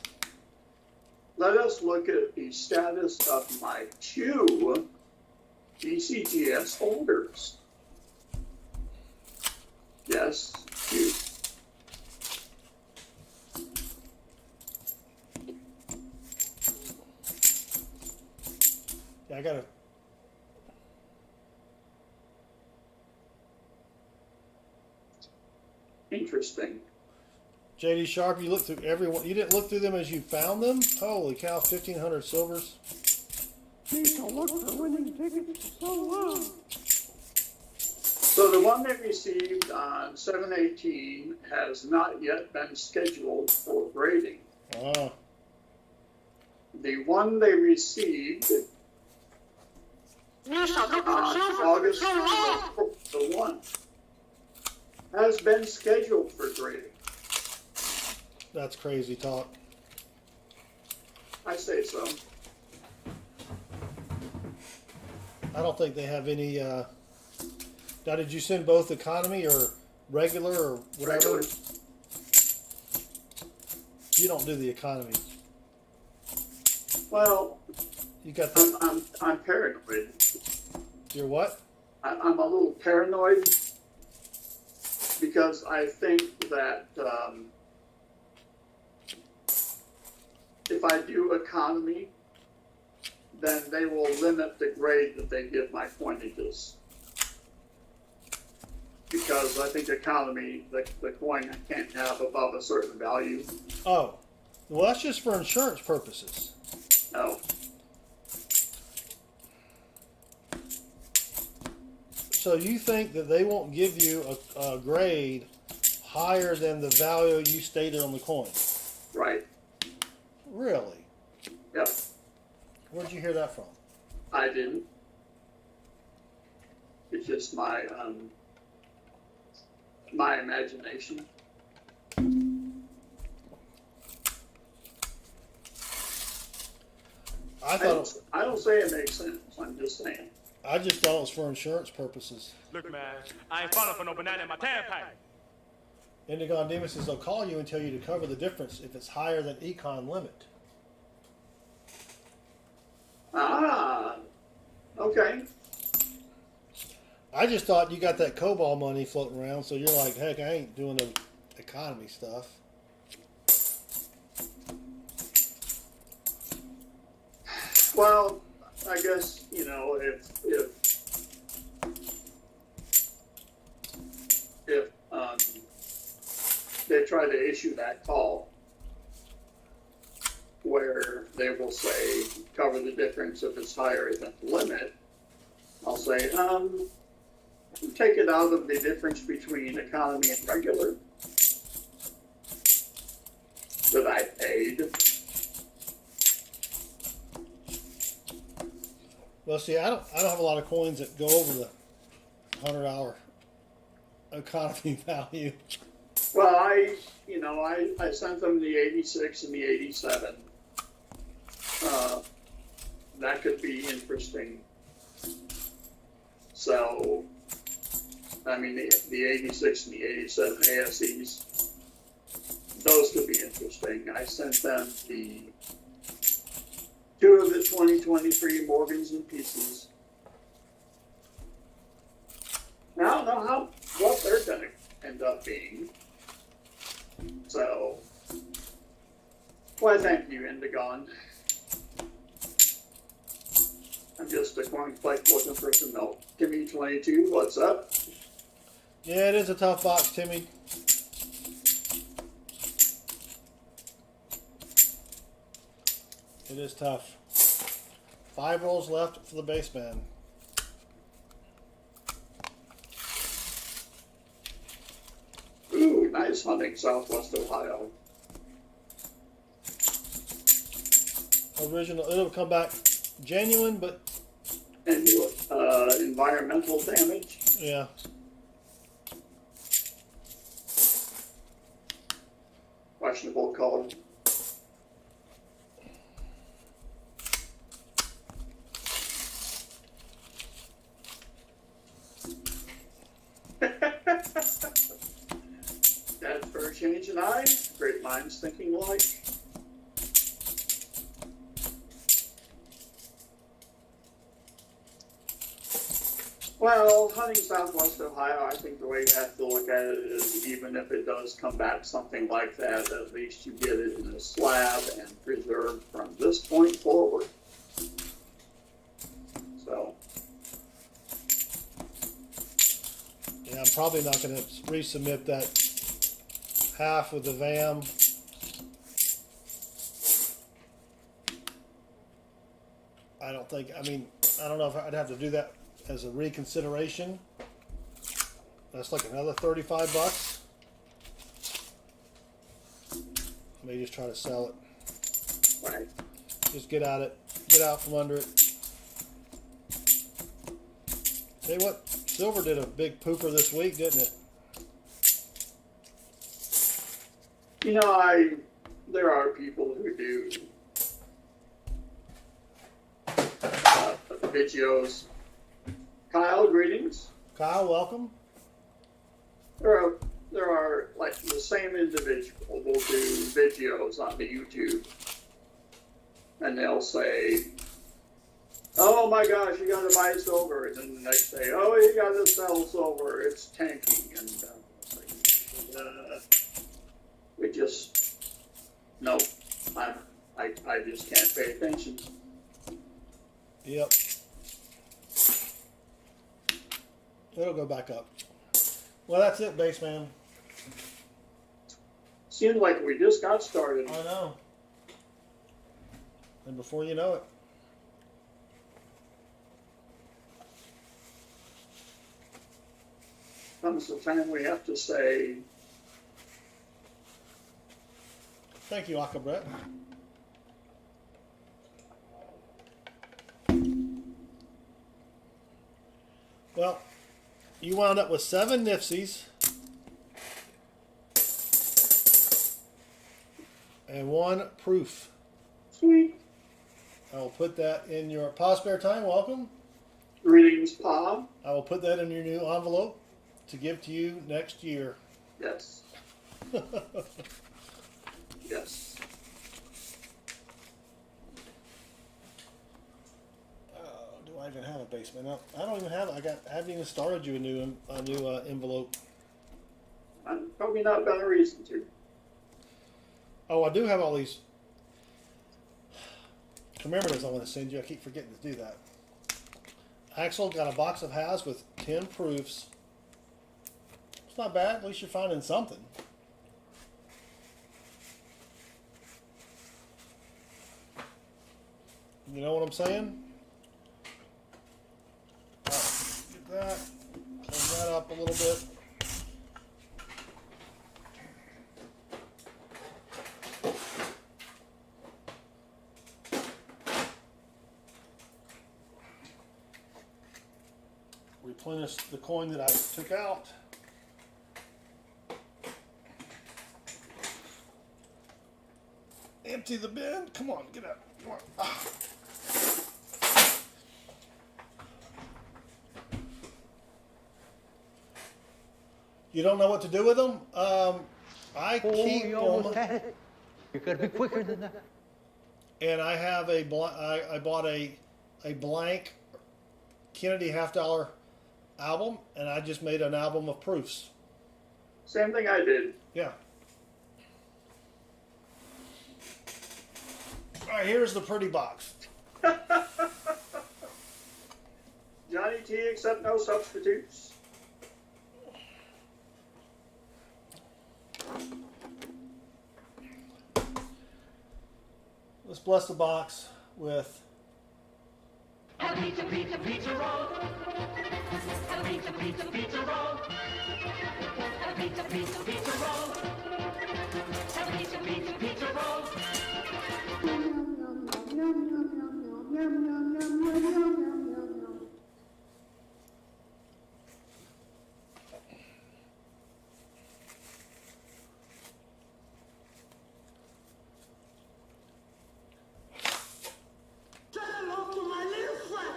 Speaker 3: Let us look at the status of my 2 PCGS orders. Yes, 2.
Speaker 2: Yeah, I gotta.
Speaker 3: Interesting.
Speaker 2: JD Sharp, you looked through everyone. You didn't look through them as you found them? Holy cow, 1,500 silvers.
Speaker 5: Need to look for winning tickets so long.
Speaker 3: So the one they received on 7/18 has not yet been scheduled for grading.
Speaker 2: Ah,
Speaker 3: The one they received on August the 1 has been scheduled for grading.
Speaker 2: that's crazy talk.
Speaker 3: I say so.
Speaker 2: I don't think they have any. Now, did you send both economy or regular or whatever?
Speaker 3: Regular.
Speaker 2: You don't do the economy.
Speaker 3: Well,
Speaker 2: You got the.
Speaker 3: I'm paranoid.
Speaker 2: You're what?
Speaker 3: I'm a little paranoid because I think that if I do economy, then they will limit the grade that they give my coinages. Because I think economy, the coin can't have above a certain value.
Speaker 2: Oh, well, that's just for insurance purposes.
Speaker 3: No.
Speaker 2: So you think that they won't give you a grade higher than the value you stated on the coin?
Speaker 3: Right.
Speaker 2: Really?
Speaker 3: Yep.
Speaker 2: Where'd you hear that from?
Speaker 3: I didn't. It's just my my imagination.
Speaker 2: I thought
Speaker 3: I don't say it makes sense. I'm just saying.
Speaker 2: I just thought it was for insurance purposes.
Speaker 4: Look, man, I ain't falling for no banana in my tailpipe.
Speaker 2: Indigon Demus says they'll call you and tell you to cover the difference if it's higher than econ limit.
Speaker 3: Ah, okay.
Speaker 2: I just thought you got that COBOL money floating around, so you're like, heck, I ain't doing the economy stuff.
Speaker 3: Well, I guess, you know, if they try to issue that call where they will say cover the difference if it's higher than the limit, I'll say, take it out of the difference between economy and regular that I paid.
Speaker 2: Well, see, I don't have a lot of coins that go over the 100-hour economy value.
Speaker 3: Well, I sent them the 86 and the 87. That could be interesting. So, I mean, the 86 and the 87 ASEs, those could be interesting. I sent them the 2 of the 2023 Morgans and Pieces. I don't know what they're going to end up being. So, why thank you, Indigon. I'm just a coin flick looking for some milk. Timmy 22, what's up?
Speaker 2: Yeah, it is a tough box, Timmy. It is tough. 5 rolls left for the baseman.
Speaker 3: Ooh, nice hunting, Southwest Ohio.
Speaker 2: Original, it'll come back genuine, but
Speaker 3: And environmental damage.
Speaker 2: yeah.
Speaker 3: Questionable color. That's for a change in eye. Great minds thinking alike. Well, hunting Southwest Ohio, I think the way you have to look at it is even if it does come back something like that, at least you get it in a slab and preserved from this point forward. So,
Speaker 2: Yeah, I'm probably not going to resubmit that half with the VAM. I don't think, I mean, I don't know if I'd have to do that as a reconsideration. That's like another 35 bucks. Maybe just try to sell it.
Speaker 3: right.
Speaker 2: Just get at it. Get out from under it. Tell you what, silver did a big pooper this week, didn't it?
Speaker 3: You know, there are people who do videos. Kyle, greetings.
Speaker 2: Kyle, welcome.
Speaker 3: There are like the same individual will do videos on the YouTube, and they'll say, "Oh my gosh, you got to buy silver," and then the next day, "Oh, you got to sell silver. It's tanking," and we just no, I just can't pay attention.
Speaker 2: Yep. It'll go back up. Well, that's it, baseman.
Speaker 3: Seems like we just got started.
Speaker 2: I know. And before you know it.
Speaker 3: Comes the time we have to say,
Speaker 2: Thank you, Akabret. Well, you wound up with 7 Nifsies and 1 proof.
Speaker 3: sweet.
Speaker 2: I will put that in your Pa Spare Time. Welcome.
Speaker 3: Greetings, Pa.
Speaker 2: I will put that in your new envelope to give to you next year.
Speaker 3: Yes. Yes.
Speaker 2: Do I even have a basement? No, I don't even have. I haven't even started you a new envelope.
Speaker 3: I'm probably not got a reason to.
Speaker 2: Oh, I do have all these commemoratives I want to send you. I keep forgetting to do that. Axel got a box of halves with 10 proofs. It's not bad. At least you're finding something. You know what I'm saying? All right, get that. Clean that up a little bit. Replenish the coin that I took out. Empty the bin. Come on, get out. Come on. Ah. You don't know what to do with them? I keep
Speaker 6: you almost
Speaker 2: them,
Speaker 6: had it. You gotta be quicker than that.
Speaker 2: and I have I bought a blank Kennedy $50 album, and I just made an album of proofs.
Speaker 3: Same thing I did.
Speaker 2: Yeah. All right, here's the pretty box.
Speaker 3: Johnny T, except no substitutes.
Speaker 2: Let's bless the box with
Speaker 7: A pizza, pizza, pizza roll. A pizza, pizza, pizza roll. A pizza, pizza, pizza roll. A pizza, pizza, pizza roll.
Speaker 8: Say hello to my little friend.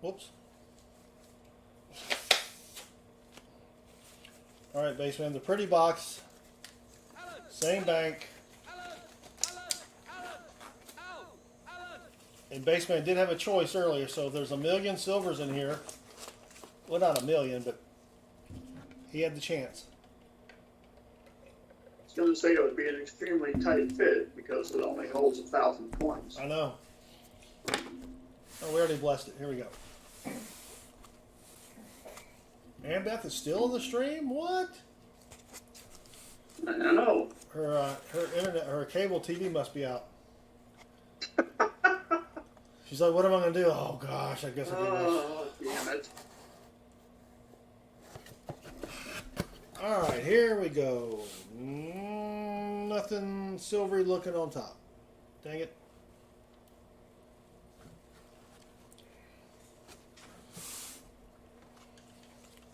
Speaker 2: whoops. All right, baseman, the pretty box, same bank. And baseman did have a choice earlier, so there's 1,000,000 silvers in here. Well, not 1,000,000, but he had the chance.
Speaker 3: I was going to say it would be an extremely tight fit because it only holds 1,000 coins.
Speaker 2: I know. Oh, we already blessed it. Here we go. Ann Beth is still in the stream? What?
Speaker 3: I know.
Speaker 2: Her internet, her cable TV must be out. She's like, what am I going to do? Oh, gosh, I guess I can watch.
Speaker 3: Oh, damn it.
Speaker 2: All right, here we go. Nothing silvery looking on top. Dang it.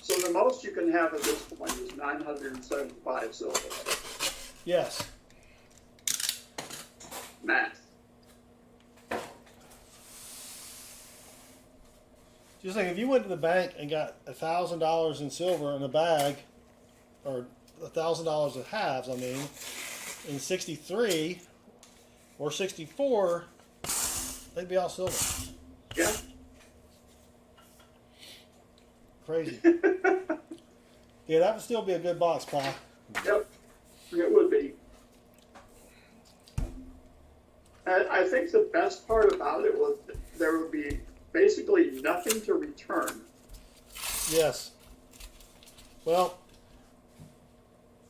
Speaker 3: So the most you can have at this point is 975 silver.
Speaker 2: Yes.
Speaker 3: Math.
Speaker 2: Just like if you went to the bank and got $1,000 in silver in a bag, or $1,000 of halves, I mean, in 63 or 64, they'd be all silver.
Speaker 3: Yeah.
Speaker 2: Crazy. Yeah, that would still be a good box, Pa.
Speaker 3: Yep. It would be. I think the best part about it was there would be basically nothing to return.
Speaker 2: Yes. Well,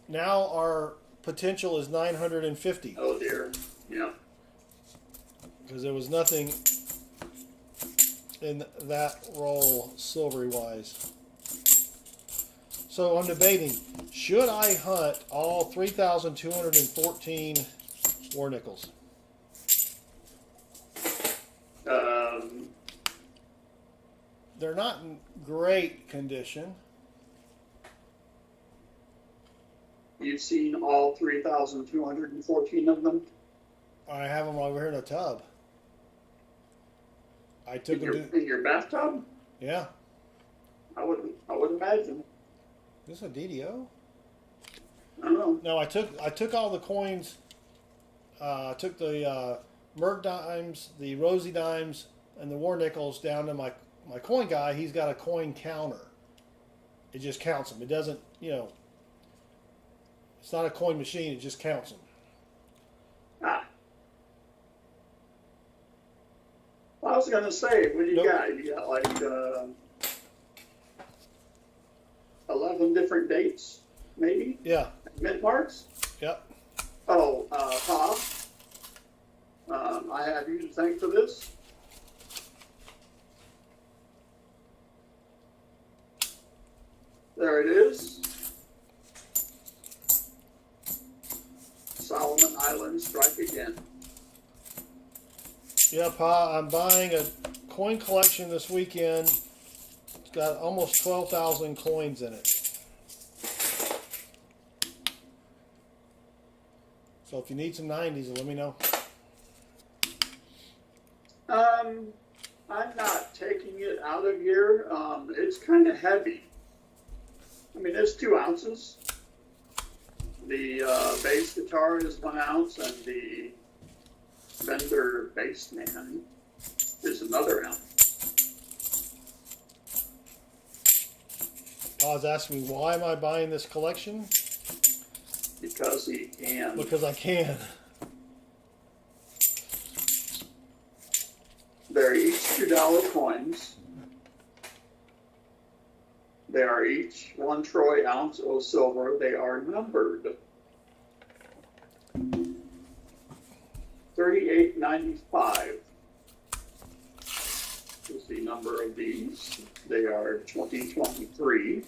Speaker 2: now our potential is 950
Speaker 3: Oh dear. Yeah.
Speaker 2: because there was nothing in that roll silvery wise. So I'm debating, should I hunt all 3,214 war nickels? They're not in great condition.
Speaker 3: You've seen all 3,214 of them
Speaker 2: I have them over here in a tub. I took them to,
Speaker 3: in your bathtub?
Speaker 2: yeah.
Speaker 3: I would imagine.
Speaker 2: Is this a DDO?
Speaker 3: I don't know.
Speaker 2: No, I took all the coins. I took the Merc dimes, the Rosie dimes, and the War nickels down to my coin guy. He's got a coin counter. It just counts them. It doesn't, it's not a coin machine. It just counts them.
Speaker 3: Ah. Well, I was going to say, what do you got? You got like 11 different dates, maybe?
Speaker 2: Yeah.
Speaker 3: Mint marks?
Speaker 2: Yep.
Speaker 3: Oh, Pa, I have you to thank for this. There it is. Solomon Islands strike again.
Speaker 2: Yeah, Pa, I'm buying a coin collection this weekend. It's got almost 12,000 coins in it. So if you need some 90s, let me know.
Speaker 3: I'm not taking it out of here. It's kind of heavy. I mean, it's 2 ounces. The bass guitar is 1 ounce, and the Fender Bassman is another ounce.
Speaker 2: Pa's asking me, why am I buying this collection?
Speaker 3: Because he can.
Speaker 2: Because I can.
Speaker 3: They're each $2 coins. They are each 1 troy ounce of silver. They are numbered. 3895 is the number of these. They are 2023.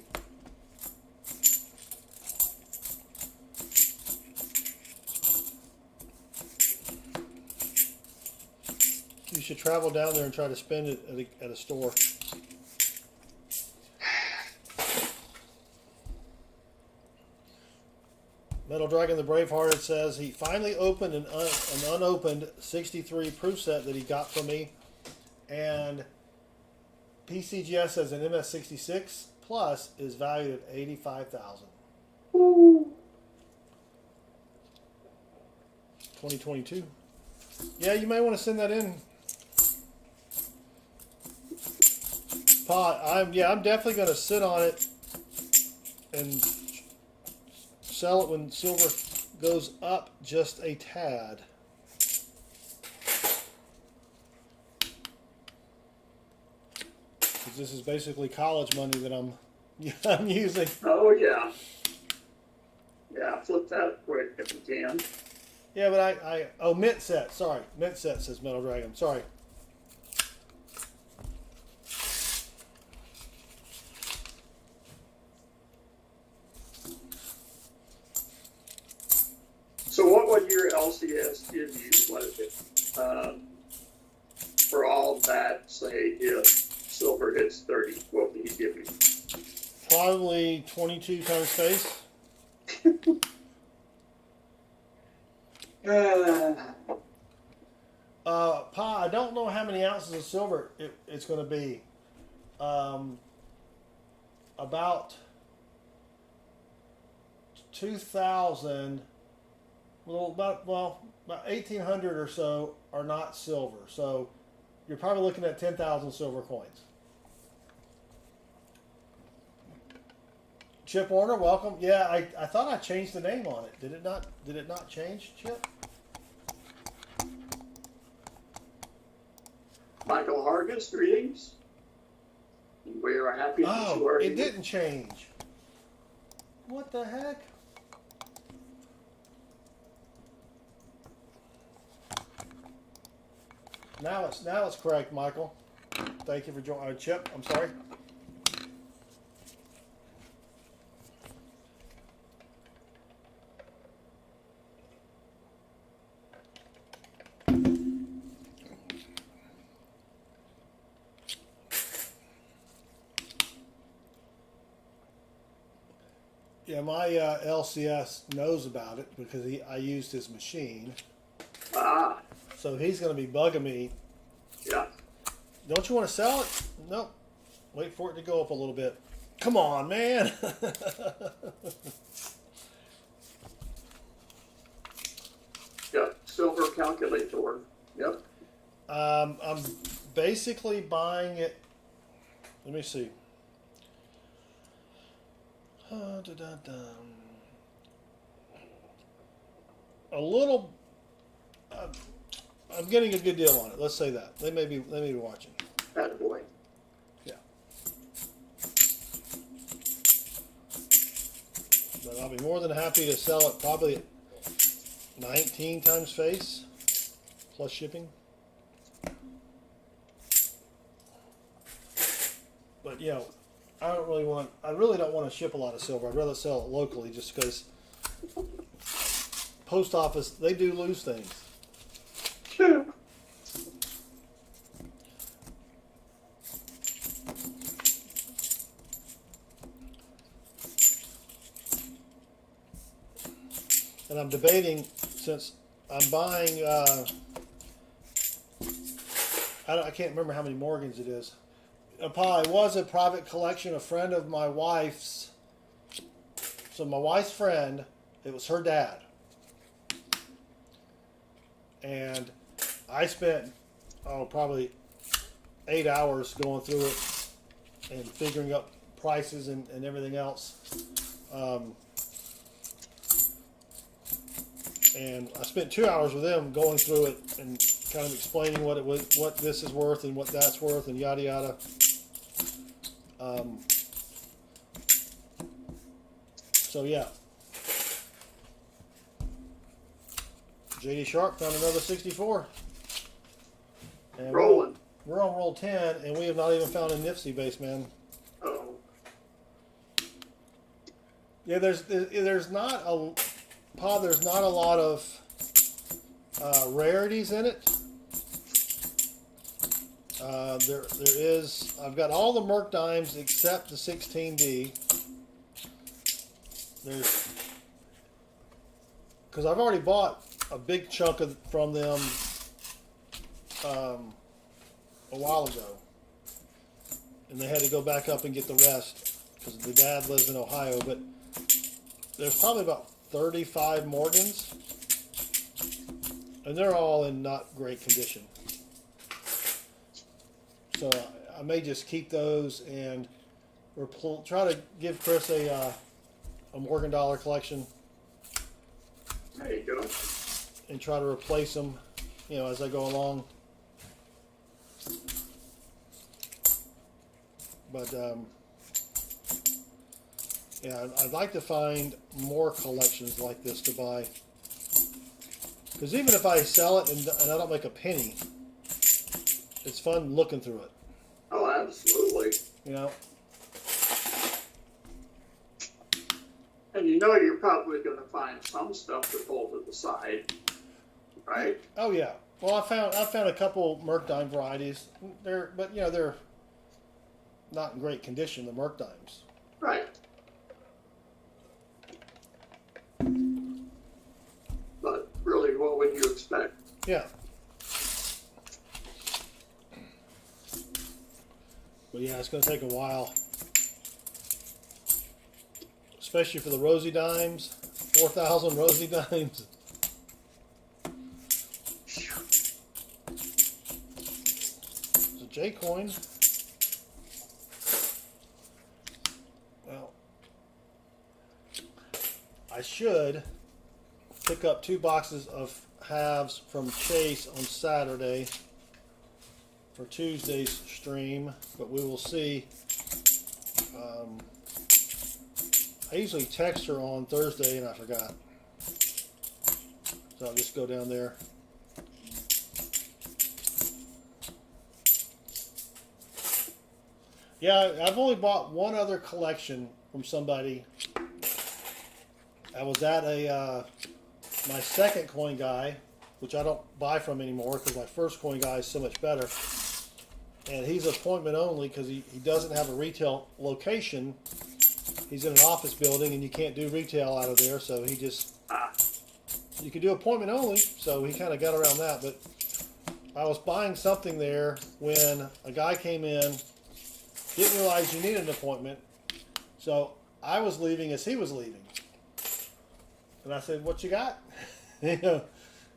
Speaker 2: You should travel down there and try to spend it at a store. Metal Dragon the Bravehearted says he finally opened an unopened 63 proof set that he got from me, and PCGS as an MS66 Plus is valued at $85,000. 2022. Yeah, you may want to send that in. Pa, I'm definitely going to sit on it and sell it when silver goes up just a tad. Because this is basically college money that I'm using.
Speaker 3: Oh, yeah. Yeah, flip that quick if you can.
Speaker 2: Yeah, but mint set. Sorry. Mint set, says Metal Dragon. Sorry.
Speaker 3: So what would your LCS give you? What is it? For all that, say, if silver hits 30, what would he give you?
Speaker 2: Probably 22 times space. Pa, I don't know how many ounces of silver it's going to be. About 2,000. About 1,800 or so are not silver. So you're probably looking at 10,000 silver coins. Chip Warner, welcome. Yeah, I thought I changed the name on it. Did it not change, Chip?
Speaker 3: Michael Hargis, greetings. We are happy that you are
Speaker 2: it
Speaker 3: here.
Speaker 2: didn't change. What the heck? Now it's correct, Michael. Thank you for joining. Chip, I'm sorry. Yeah, my LCS knows about it because I used his machine.
Speaker 3: Ah,
Speaker 2: So he's going to be bugging me.
Speaker 3: yeah.
Speaker 2: Don't you want to sell it? Nope. Wait for it to go up a little bit. Come on, man.
Speaker 3: silver calculator. Yep.
Speaker 2: I'm basically buying it. Let me see. A little. I'm getting a good deal on it. Let's say that. They may be watching.
Speaker 3: That boy.
Speaker 2: Yeah. But I'll be more than happy to sell it probably at 19 times face plus shipping. But you know, I really don't want to ship a lot of silver. I'd rather sell it locally just because post office, they do lose things. And I'm debating, since I'm buying, I can't remember how many Morgans it is. It was a private collection, a friend of my wife's. So my wife's friend, it was her dad. And I spent, probably 8 hours going through it and figuring up prices and everything else. And I spent 2 hours with them going through it and kind of explaining what this is worth and what that's worth and yada yada. So yeah, JD Sharp found another 64. And
Speaker 3: Rolling.
Speaker 2: We're on roll 10, and we have not even found a Nipsey base, man.
Speaker 3: Oh.
Speaker 2: Yeah, there's not a lot of rarities in it. There is. I've got all the Merc dimes except the 16D. Because I've already bought a big chunk from them a while ago, and they had to go back up and get the rest because the dad lives in Ohio. But there's probably about 35 Morgans, and they're all in not great condition. So I may just keep those and try to give Chris a Morgan dollar collection.
Speaker 3: There you go.
Speaker 2: And try to replace them, as I go along. But yeah, I'd like to find more collections like this to buy. Because even if I sell it and I don't make a penny, it's fun looking through it.
Speaker 3: Oh, absolutely. And you're probably going to find some stuff to pull to the side, right?
Speaker 2: Oh yeah. Well, I found a couple Merc dime varieties. They're not in great condition. The Merc dimes.
Speaker 3: Right. But really, what would you expect?
Speaker 2: Yeah. But yeah, it's going to take a while. Especially for the Rosy dimes. 4,000 Rosy dimes. It's a J coin. Well, I should pick up 2 boxes of halves from Chase on Saturday for Tuesday's stream, but we will see. I usually text her on Thursday and I forgot, so I'll just go down there. Yeah, I've only bought one other collection from somebody. I was at my second coin guy, which I don't buy from anymore because my first coin guy is so much better. And he's appointment only because he doesn't have a retail location. He's in an office building and you can't do retail out of there, so he just, you can do appointment only, so he kind of got around that. But I was buying something there when a guy came in, didn't realize you needed an appointment, so I was leaving as he was leaving. And I said, "What you got?"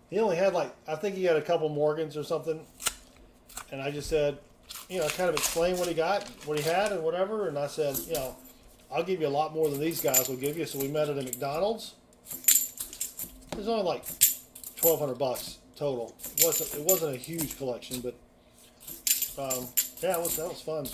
Speaker 2: He only had like, I think he had a couple Morgans or something. And I just said, you know, kind of explain what he got, what he had and whatever. And I said, you know, I'll give you a lot more than these guys will give you. So we met at a McDonald's. It was only like $1,200 total. It wasn't a huge collection, but yeah, that was fun.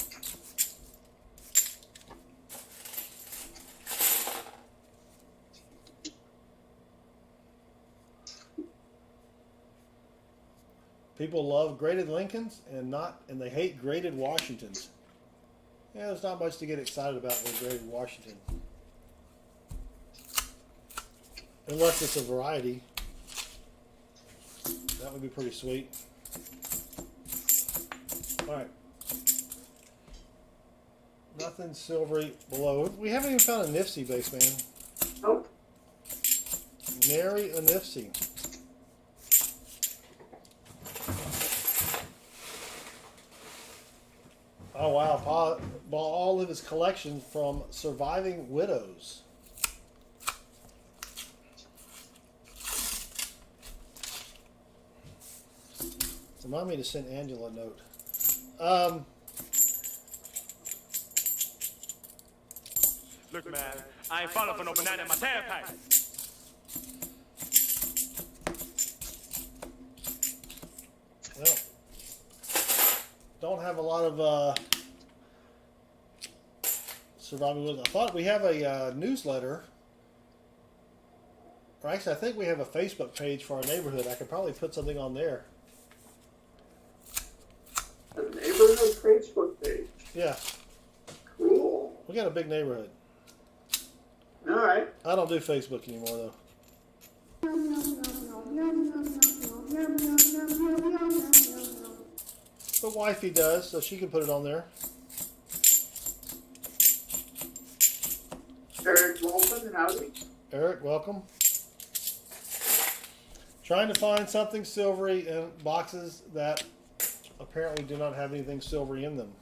Speaker 2: People love graded Lincolns and they hate graded Washingtons. Yeah, there's not much to get excited about with graded Washington. Unless it's a variety. That would be pretty sweet. Alright. Nothing silvery below. We haven't even found a Nifsy base, man.
Speaker 3: Nope.
Speaker 2: Nary a Nifsy. Oh wow, Pa bought all of his collection from surviving widows. Remind me to send Angela a note.
Speaker 4: Look, man, I ain't falling for no banana in my tailpipe.
Speaker 2: Well, don't have a lot of surviving widows. I thought we have a newsletter. Or actually, I think we have a Facebook page for our neighborhood. I could probably put something on there.
Speaker 3: A neighborhood Facebook page.
Speaker 2: Yeah.
Speaker 3: Cool.
Speaker 2: We got a big neighborhood.
Speaker 3: All right.
Speaker 2: I don't do Facebook anymore, though. But wifey does, so she can put it on there.
Speaker 3: Eric Walton, howdy.
Speaker 2: Eric, welcome. Trying to find something silvery in boxes that apparently do not have anything silvery in them.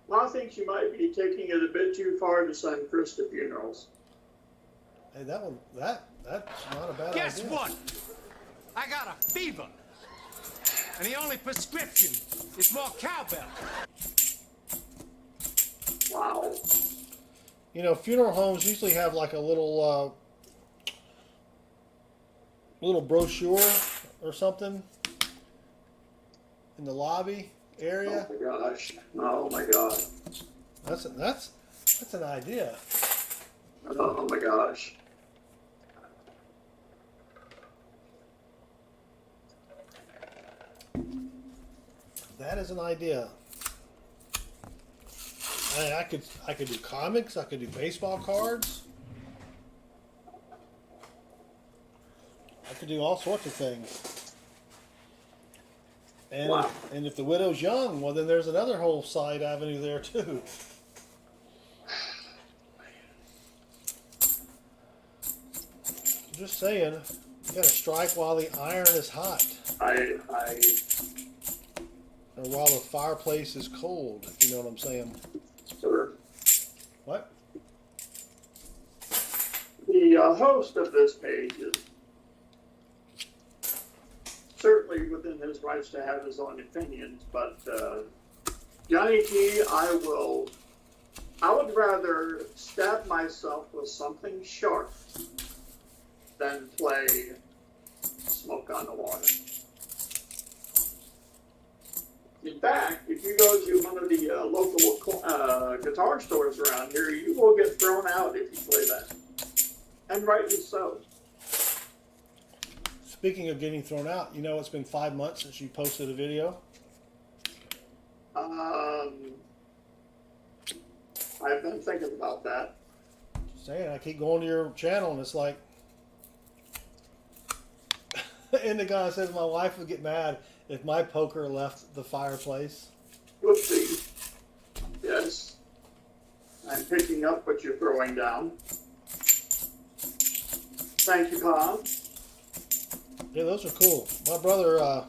Speaker 3: Well, I think you might be taking it a bit too far to send Chris to funerals.
Speaker 2: Hey, that's not a bad idea.
Speaker 9: Guess what? I got a fever. And the only prescription is more cowbell.
Speaker 3: Wow.
Speaker 2: You know, funeral homes usually have like a little brochure or something in the lobby area.
Speaker 3: Oh my gosh. Oh my god.
Speaker 2: That's an idea.
Speaker 3: Oh my gosh.
Speaker 2: That is an idea. I could do comics. I could do baseball cards. I could do all sorts of things. And
Speaker 3: Wow.
Speaker 2: and if the widow's young, well, then there's another whole side avenue there too. Just saying, you gotta strike while the iron is hot, or while the fireplace is cold. If you know what I'm saying.
Speaker 3: Sir.
Speaker 2: What?
Speaker 3: The host of this page is certainly within his rights to have his own opinions, but Johnny T, I would rather stab myself with something sharp than play Smoke on the Water. In fact, if you go to one of the local guitar stores around here, you will get thrown out if you play that. And rightly so.
Speaker 2: Speaking of getting thrown out, you know it's been 5 months since you posted a video.
Speaker 3: I've been thinking about that.
Speaker 2: Just saying, I keep going to your channel and it's like, and the guy says my wife would get mad if my poker left the fireplace.
Speaker 3: Whoopsie. Yes. I'm picking up what you're throwing down. Thank you, Bob.
Speaker 2: Yeah, those are cool. My brother,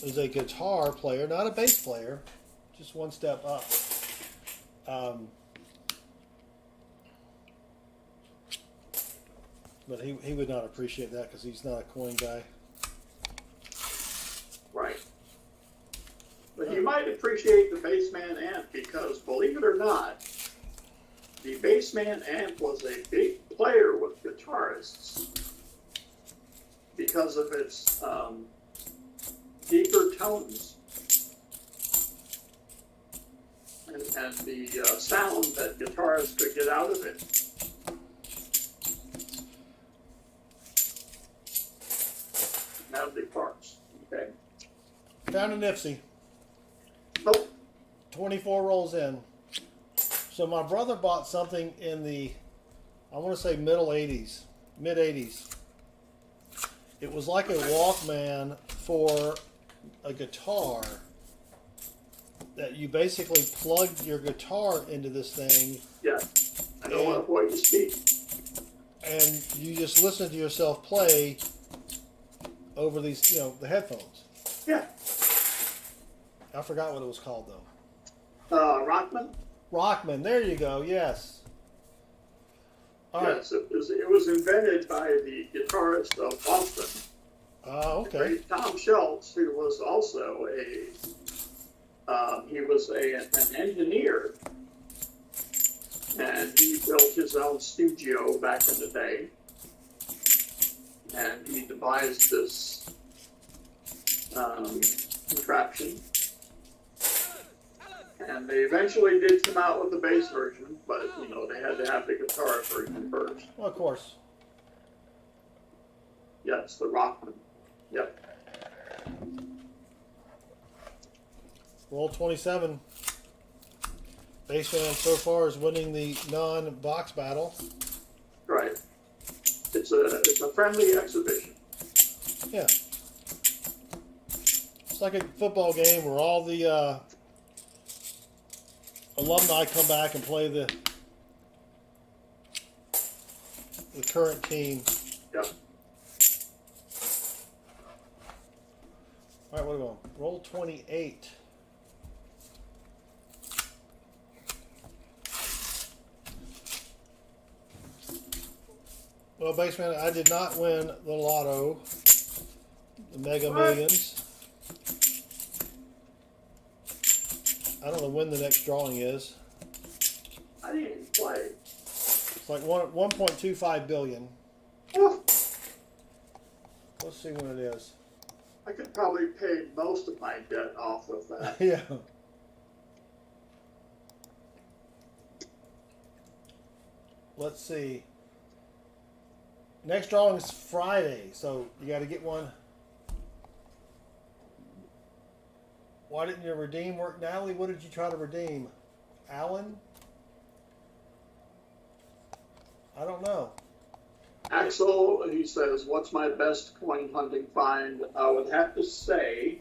Speaker 2: is a guitar player, not a bass player, just one step up. But he would not appreciate that because he's not a coin guy.
Speaker 3: Right. But he might appreciate the Bassman amp because, believe it or not, the Bassman amp was a big player with guitarists because of its deeper tones and the sound that guitarists could get out of it. Melody parts. Okay.
Speaker 2: Down to Nipsey.
Speaker 3: Nope.
Speaker 2: 24 rolls in. So my brother bought something in the, I want to say mid 80s. It was like a Walkman for a guitar that you basically plugged your guitar into this thing.
Speaker 3: Yeah. I know what you speak.
Speaker 2: And you just listen to yourself play over these, the headphones.
Speaker 3: Yeah.
Speaker 2: I forgot what it was called though.
Speaker 3: Rockman?
Speaker 2: Rockman, there you go, yes. All right.
Speaker 3: Yes, it was invented by the guitarist of Boston.
Speaker 2: Okay.
Speaker 3: Great Tom Schultz, who was also an engineer, and he built his own studio back in the day, and he devised this contraption. And they eventually did come out with the bass version, but they had to have the guitar version first.
Speaker 2: Well, of course.
Speaker 3: Yes, the Rockman. Yep.
Speaker 2: Roll 27. Bassman so far is winning the non-box battle.
Speaker 3: Right. It's a friendly exhibition.
Speaker 2: Yeah. It's like a football game where all the alumni come back and play the current team.
Speaker 3: Yep.
Speaker 2: All right, what are we going? Roll 28. Well, Bassman, I did not win the lotto, the Mega Millions. I don't know when the next drawing is.
Speaker 3: I didn't play.
Speaker 2: It's like 1.25 billion.
Speaker 3: Well,
Speaker 2: Let's see when it is.
Speaker 3: I could probably pay most of my debt off with that.
Speaker 2: Yeah. Let's see. Next drawing is Friday, so you got to get one. Why didn't your redeem work, Natalie? What did you try to redeem? Alan? I don't know.
Speaker 3: Axel, he says, what's my best coin hunting find? I would have to say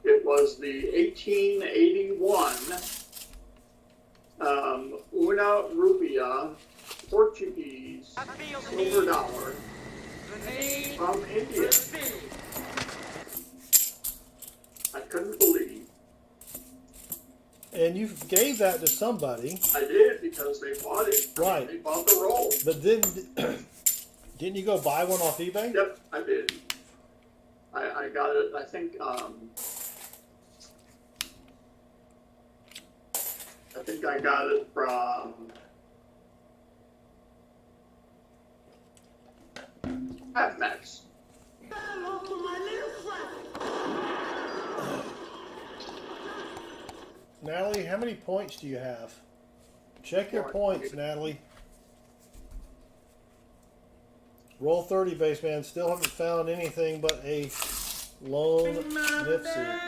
Speaker 3: it was the 1881 Una Rupia Portuguese silver dollar from India. I couldn't believe.
Speaker 2: And you gave that to somebody.
Speaker 3: I did because they bought it.
Speaker 2: Right.
Speaker 3: They bought the roll.
Speaker 2: But didn't you go buy one off eBay?
Speaker 3: Yep, I did. I got it, I think I got it from Max.
Speaker 8: Hello to my little friend.
Speaker 2: Natalie, how many points do you have? Check your points, Natalie. Roll 30, Bassman. Still haven't found anything but a lone Nipsey.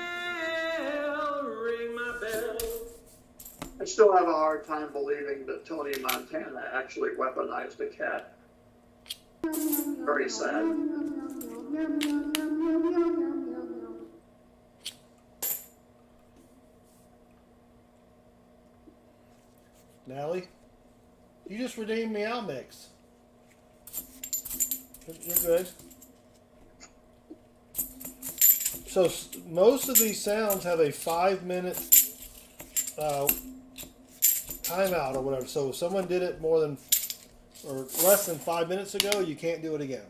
Speaker 3: I still have a hard time believing that Tony Montana actually weaponized a cat. Very sad.
Speaker 2: Natalie, you just redeemed Meow Mix. You're good. So most of these sounds have a 5-minute timeout or whatever. So if someone did it more than or less than 5 minutes ago, you can't do it again.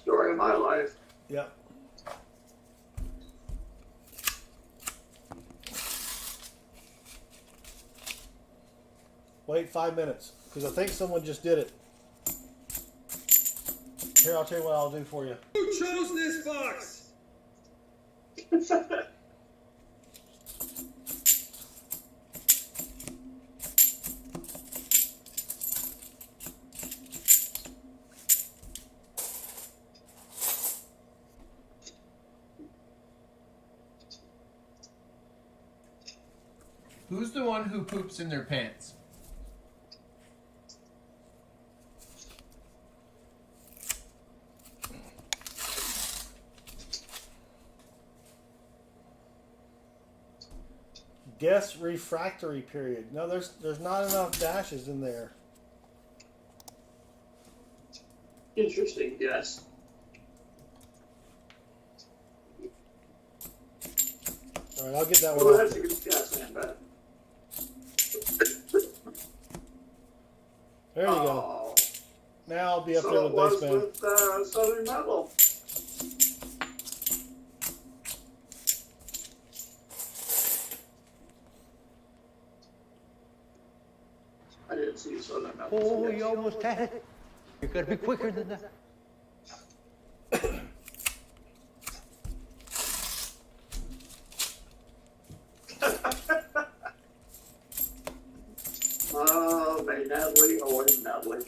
Speaker 3: Story of my life.
Speaker 2: Yep. Wait 5 minutes, because I think someone just did it. Here, I'll tell you what I'll do for you.
Speaker 9: Who chose this box?
Speaker 10: Who's the one who poops in their pants?
Speaker 2: Guess refractory period. No, there's not enough dashes in there.
Speaker 3: Interesting guess.
Speaker 2: All right, I'll get that one.
Speaker 3: Well, that's a good guess, man. But
Speaker 2: There you go. Now I'll be up there with bass band.
Speaker 3: With Southern Metal. I didn't see Southern Metal.
Speaker 6: Oh, you almost had it. You gotta be quicker than that.
Speaker 3: Oh, May Natalie, oh, wait, Natalie.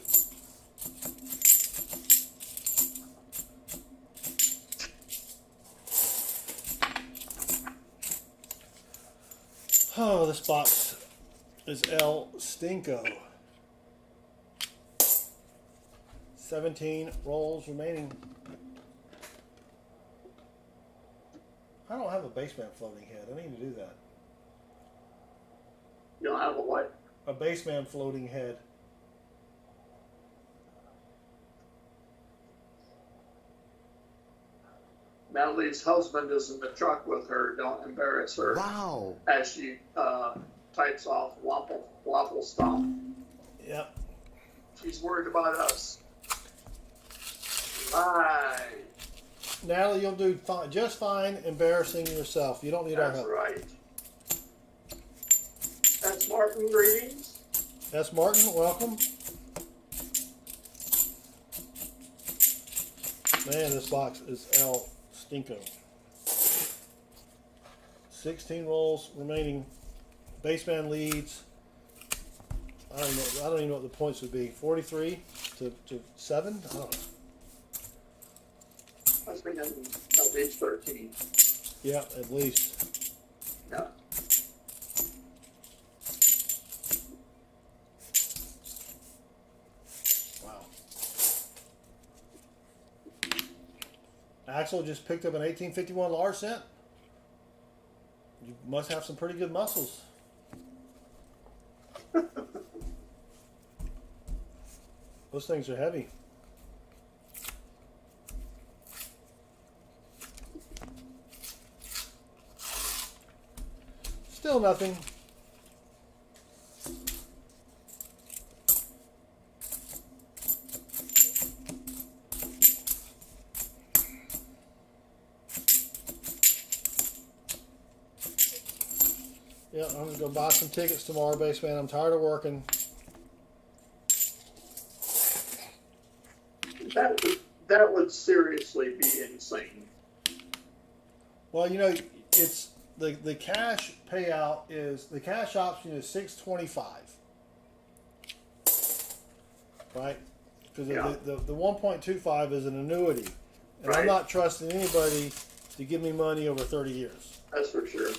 Speaker 2: Oh, this box is El Stinko. 17 rolls remaining. I don't have a baseband floating head. I need to do that.
Speaker 3: You don't have a what?
Speaker 2: A baseband floating head.
Speaker 3: Natalie's husband is in the truck with her. Don't embarrass her.
Speaker 6: Wow.
Speaker 3: As she types off waffle stomp.
Speaker 2: Yep.
Speaker 3: She's worried about us. Right.
Speaker 2: Natalie, you'll do fine, just fine embarrassing yourself. You don't need our
Speaker 3: That's
Speaker 2: help.
Speaker 3: right. That's Martin, greetings.
Speaker 2: That's Martin, welcome. Man, this box is El Stinko. 16 rolls remaining. Baseband leads. I don't even know what the points would be. 43 to 7? I don't know.
Speaker 3: Must be in at least 13.
Speaker 2: Yeah, at least.
Speaker 3: Yeah.
Speaker 2: Wow. Axel just picked up an 1851 large cent. You must have some pretty good muscles. Those things are heavy. Still nothing. Yeah, I'm gonna go buy some tickets tomorrow, Baseman. I'm tired of working.
Speaker 3: That would seriously be insane.
Speaker 2: Well, you know, it's the cash payout is the cash option is $625, right? Because
Speaker 3: Yeah.
Speaker 2: the 1.25 is an annuity, and
Speaker 3: Right.
Speaker 2: I'm not trusting anybody to give me money over 30 years.
Speaker 3: That's for sure.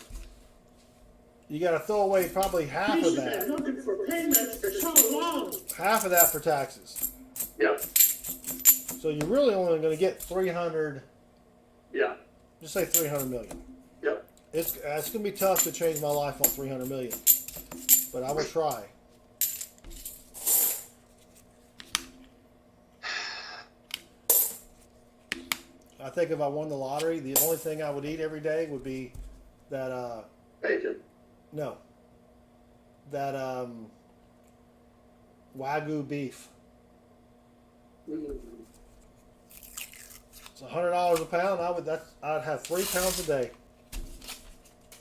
Speaker 2: You got to throw away probably half of
Speaker 8: You've been
Speaker 2: that,
Speaker 8: looking for payments for so long.
Speaker 2: half of that for taxes.
Speaker 3: Yep.
Speaker 2: So you're really only going to get 300.
Speaker 3: Yeah.
Speaker 2: Just say 300 million.
Speaker 3: Yep.
Speaker 2: It's going to be tough to change my life on 300 million, but I will try. I think if I won the lottery, the only thing I would eat every day would be that
Speaker 3: Bacon.
Speaker 2: no, that Wagyu beef.
Speaker 3: Mm.
Speaker 2: It's $100 a pound. I'd have 3 pounds a day.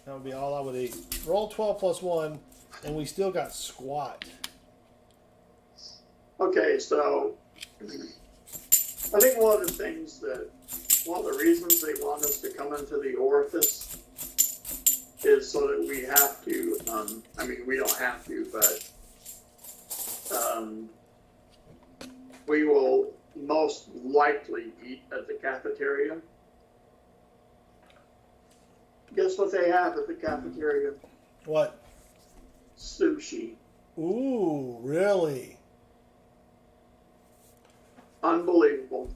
Speaker 2: That would be all I would eat. Roll 12 plus 1, and we still got squat.
Speaker 3: Okay, so I think one of the reasons they want us to come into the orifice is so that we have to, I mean, we don't have to, but we will most likely eat at the cafeteria. Guess what they have at the cafeteria?
Speaker 2: What?
Speaker 3: Sushi.
Speaker 2: Ooh, really?
Speaker 3: Unbelievable.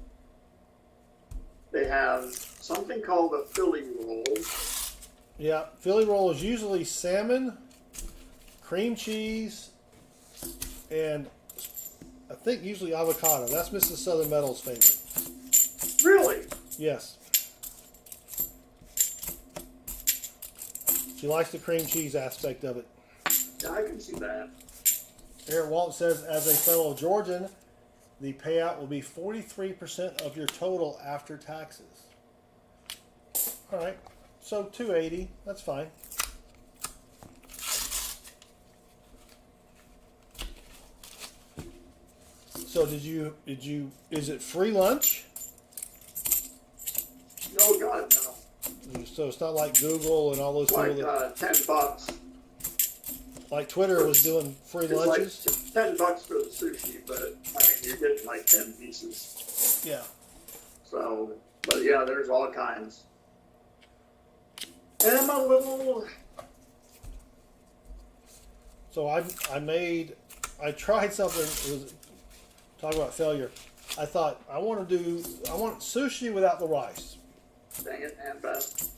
Speaker 3: They have something called a Philly roll.
Speaker 2: Yeah, Philly roll is usually salmon, cream cheese, and I think usually avocado. That's Mrs. Southern Metal's favorite.
Speaker 3: Really?
Speaker 2: Yes. She likes the cream cheese aspect of it.
Speaker 3: Yeah, I can see that.
Speaker 2: Eric Walton says, as a fellow Georgian, the payout will be 43% of your total after taxes. All right, so $280. That's fine. So is it free lunch?
Speaker 3: No, God, no.
Speaker 2: So it's not like Google and all those
Speaker 3: Like
Speaker 2: people that,
Speaker 3: $10.
Speaker 2: like Twitter was doing free
Speaker 3: It's
Speaker 2: lunches.
Speaker 3: like $10 for the sushi, but I mean, you're getting like 10 pieces.
Speaker 2: Yeah.
Speaker 3: So, but yeah, there's all kinds. And I'm a little.
Speaker 2: So I tried something. It was talk about failure. I thought I want sushi without the rice.
Speaker 3: Dang it, Aunt Beth.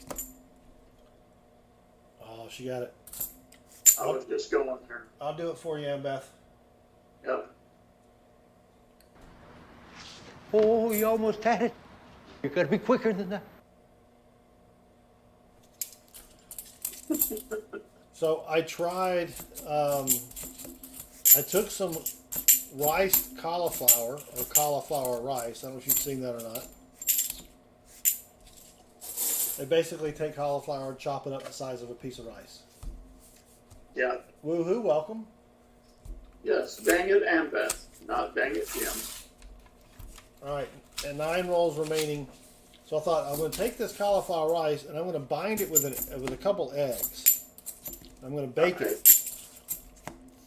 Speaker 2: Oh, she got it.
Speaker 3: I was just going there.
Speaker 2: I'll do it for you, Aunt Beth.
Speaker 3: Yep.
Speaker 6: Oh, you almost had it. You gotta be quicker than that.
Speaker 2: So I tried. I took some riced cauliflower or cauliflower rice. I don't know if you've seen that or not. They basically take cauliflower and chop it up the size of a piece of rice.
Speaker 3: Yeah.
Speaker 2: Woohoo! Welcome.
Speaker 3: Yes. Dang it, Aunt Beth. Not dang it, Jim.
Speaker 2: All right, and 9 rolls remaining. So I thought I'm going to take this cauliflower rice and I'm going to bind it with a couple eggs. I'm going to bake it,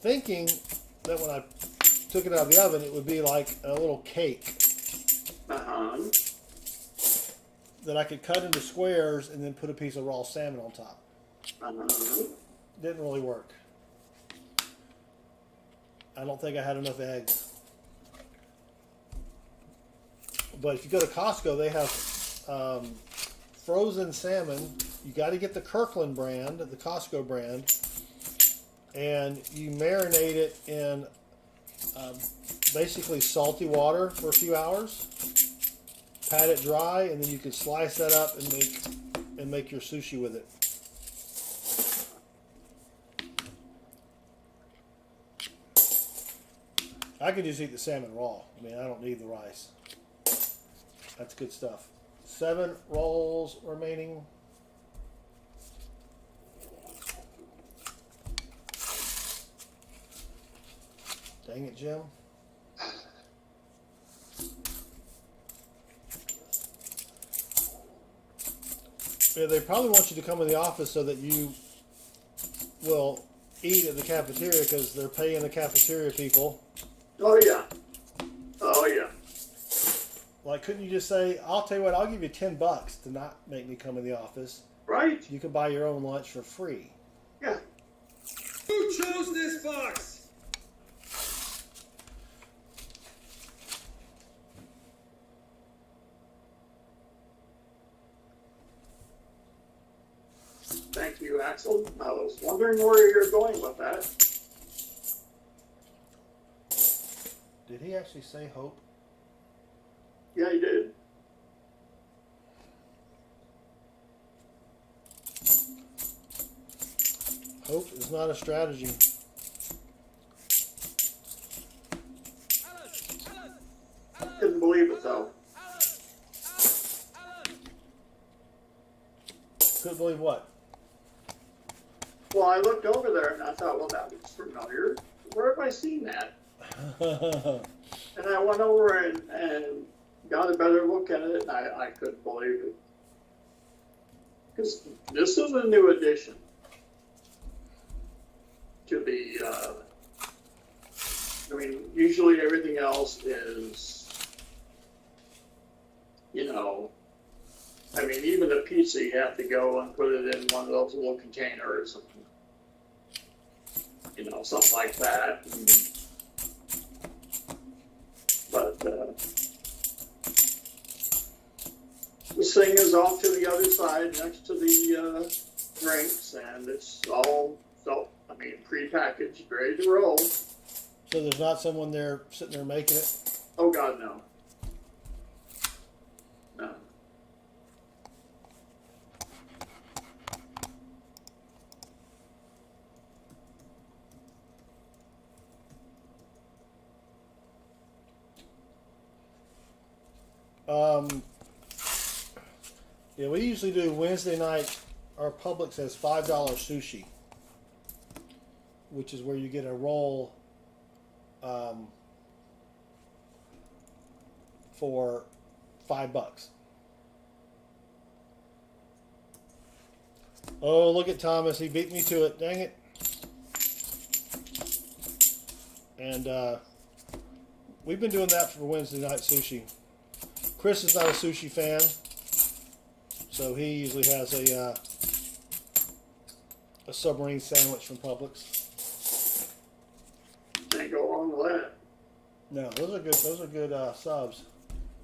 Speaker 2: thinking that when I took it out of the oven, it would be like a little cake that I could cut into squares and then put a piece of raw salmon on top. Didn't really work. I don't think I had enough eggs. But if you go to Costco, they have frozen salmon. You got to get the Kirkland brand, the Costco brand, and you marinate it in basically salty water for a few hours. Pat it dry, and then you can slice that up and make your sushi with it. I could just eat the salmon raw. I mean, I don't need the rice. That's good stuff. 7 rolls remaining. Dang it, Jim. Yeah, they probably want you to come in the office so that you will eat at the cafeteria because they're paying the cafeteria people.
Speaker 3: Oh, yeah. Oh, yeah.
Speaker 2: Like, couldn't you just say, I'll tell you what, I'll give you $10 to not make me come in the office.
Speaker 3: Right?
Speaker 2: You can buy your own lunch for free.
Speaker 3: Yeah.
Speaker 9: Who chose this box?
Speaker 3: Thank you, Axel. I was wondering where you're going with that.
Speaker 2: Did he actually say hope?
Speaker 3: Yeah, he did.
Speaker 2: is not a strategy.
Speaker 3: Couldn't believe it though.
Speaker 2: Couldn't believe what?
Speaker 3: Well, I looked over there and I thought, well, that looks familiar. Where have I seen that? And I went over and got a better look at it, and I couldn't believe it. Because this is a new addition to the, I mean, usually everything else is, you know, I mean, even the pizza, you have to go and put it in one of those little containers, and, you know, something like that. But this thing is off to the other side next to the drinks, and it's all, prepackaged, ready to roll.
Speaker 2: So there's not someone there sitting there making it?
Speaker 3: Oh, God, no. No.
Speaker 2: Yeah, we usually do Wednesday night. Our Publix has $5 sushi, which is where you get a roll for $5. Oh, look at Thomas. He beat me to it. Dang it. And we've been doing that for Wednesday night sushi. Chris is not a sushi fan, so he usually has a submarine sandwich from Publix.
Speaker 3: Can't go wrong with that.
Speaker 2: No, those are good. Those are good subs.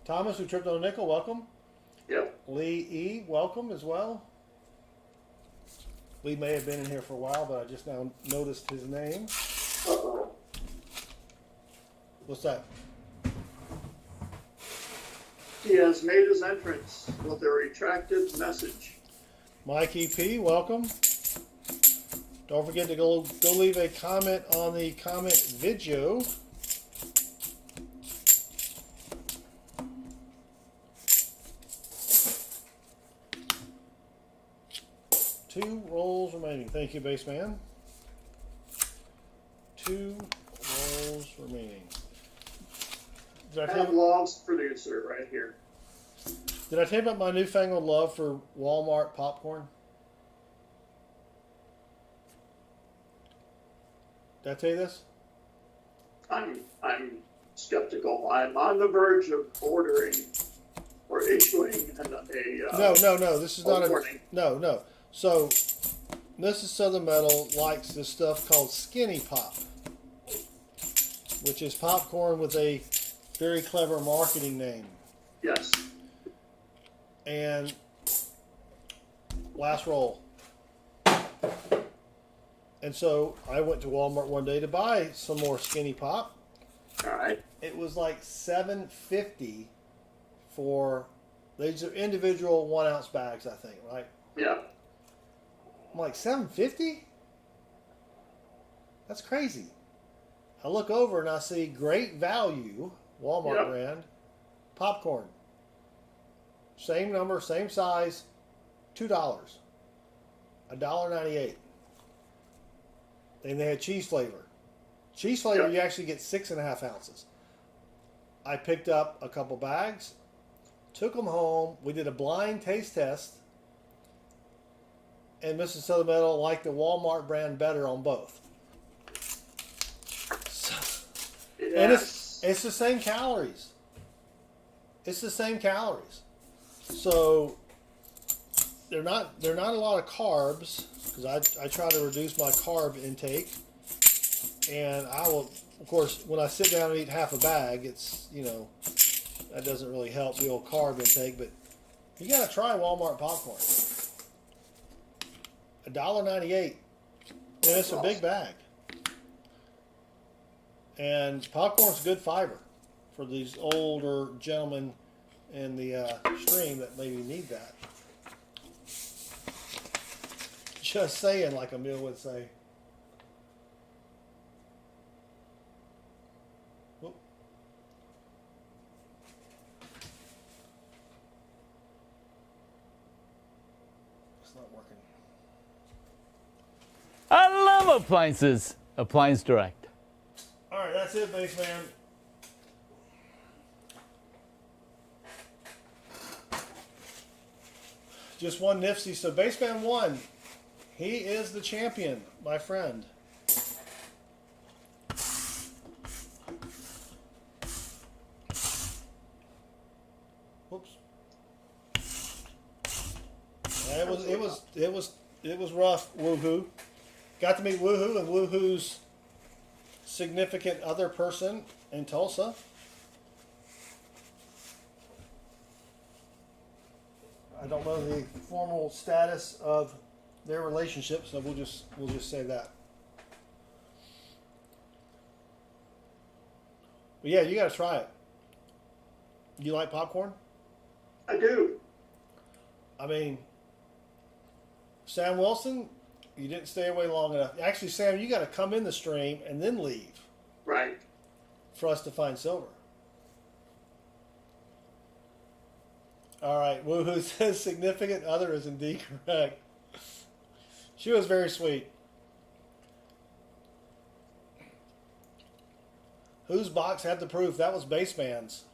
Speaker 2: Thomas, who tripped on a nickel, welcome.
Speaker 3: Yep.
Speaker 2: Lee E, welcome as well. Lee may have been in here for a while, but I just now noticed his name.
Speaker 3: Uh-oh.
Speaker 2: What's that?
Speaker 3: He has made his entrance with a retracted message.
Speaker 2: Mike EP, welcome. Don't forget to go leave a comment on the comment video. Two rolls remaining. Thank you, base man. 2 rolls remaining. Did I
Speaker 3: I have Law's producer right here.
Speaker 2: Did I tell you about my newfangled love for Walmart popcorn? Did I tell you this?
Speaker 3: I'm skeptical. I'm on the verge of ordering or issuing a
Speaker 2: No. This is not a
Speaker 3: warning.
Speaker 2: no. So, Mrs. Southern Metal likes this stuff called Skinny Pop, which is popcorn with a very clever marketing name.
Speaker 3: Yes.
Speaker 2: And last roll. And so I went to Walmart one day to buy some more Skinny Pop.
Speaker 3: All right.
Speaker 2: It was like $7.50 for these are individual 1 ounce bags, I think, right?
Speaker 3: Yeah.
Speaker 2: I'm like, $7.50? That's crazy. I look over and I see Great Value, Walmart brand, popcorn. Same number, same size, $2. $1.98. And they had cheese flavor. Cheese flavor, you actually get 6.5 ounces. I picked up a couple bags, took them home. We did a blind taste test. And Mrs. Southern Metal liked the Walmart brand better on both. And it's the same calories. It's the same calories. So they're not a lot of carbs because I try to reduce my carb intake. And I will, of course, when I sit down and eat half a bag, it's, that doesn't really help the old carb intake, but you got to try Walmart popcorn. $1.98. And it's a big bag. And popcorn's good fiber for these older gentlemen in the stream that maybe need that. Just saying, like Emil would say.
Speaker 11: Home Appliances, Appliance Direct.
Speaker 2: All right, that's it, base man. Just one Nifty. So baseman 1, he is the champion, my friend. Whoops. It was rough. Woohoo. Got to meet Woohoo and Woohoo's significant other person in Tulsa. I don't know the formal status of their relationship, so we'll just say that. But yeah, you got to try it. You like popcorn?
Speaker 3: I do.
Speaker 2: I mean, Sam Wilson, you didn't stay away long enough. Actually, Sam, you got to come in the stream and then leave.
Speaker 3: Right.
Speaker 2: For us to find silver. All right, Woohoo says significant other is indeed correct. She was very sweet. Whose box had the proof? That was Baseman's.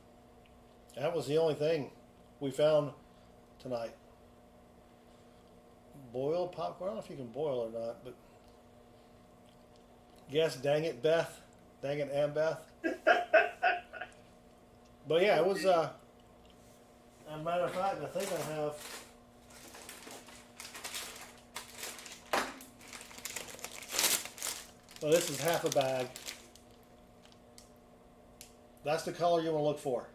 Speaker 2: That was the only thing we found tonight. Boiled popcorn? I don't know if you can boil or not, but yes, dang it, Beth. Dang it, and Beth. But yeah, it was, as a matter of fact, I think I have, well, this is half a bag. That's the color you want to look for.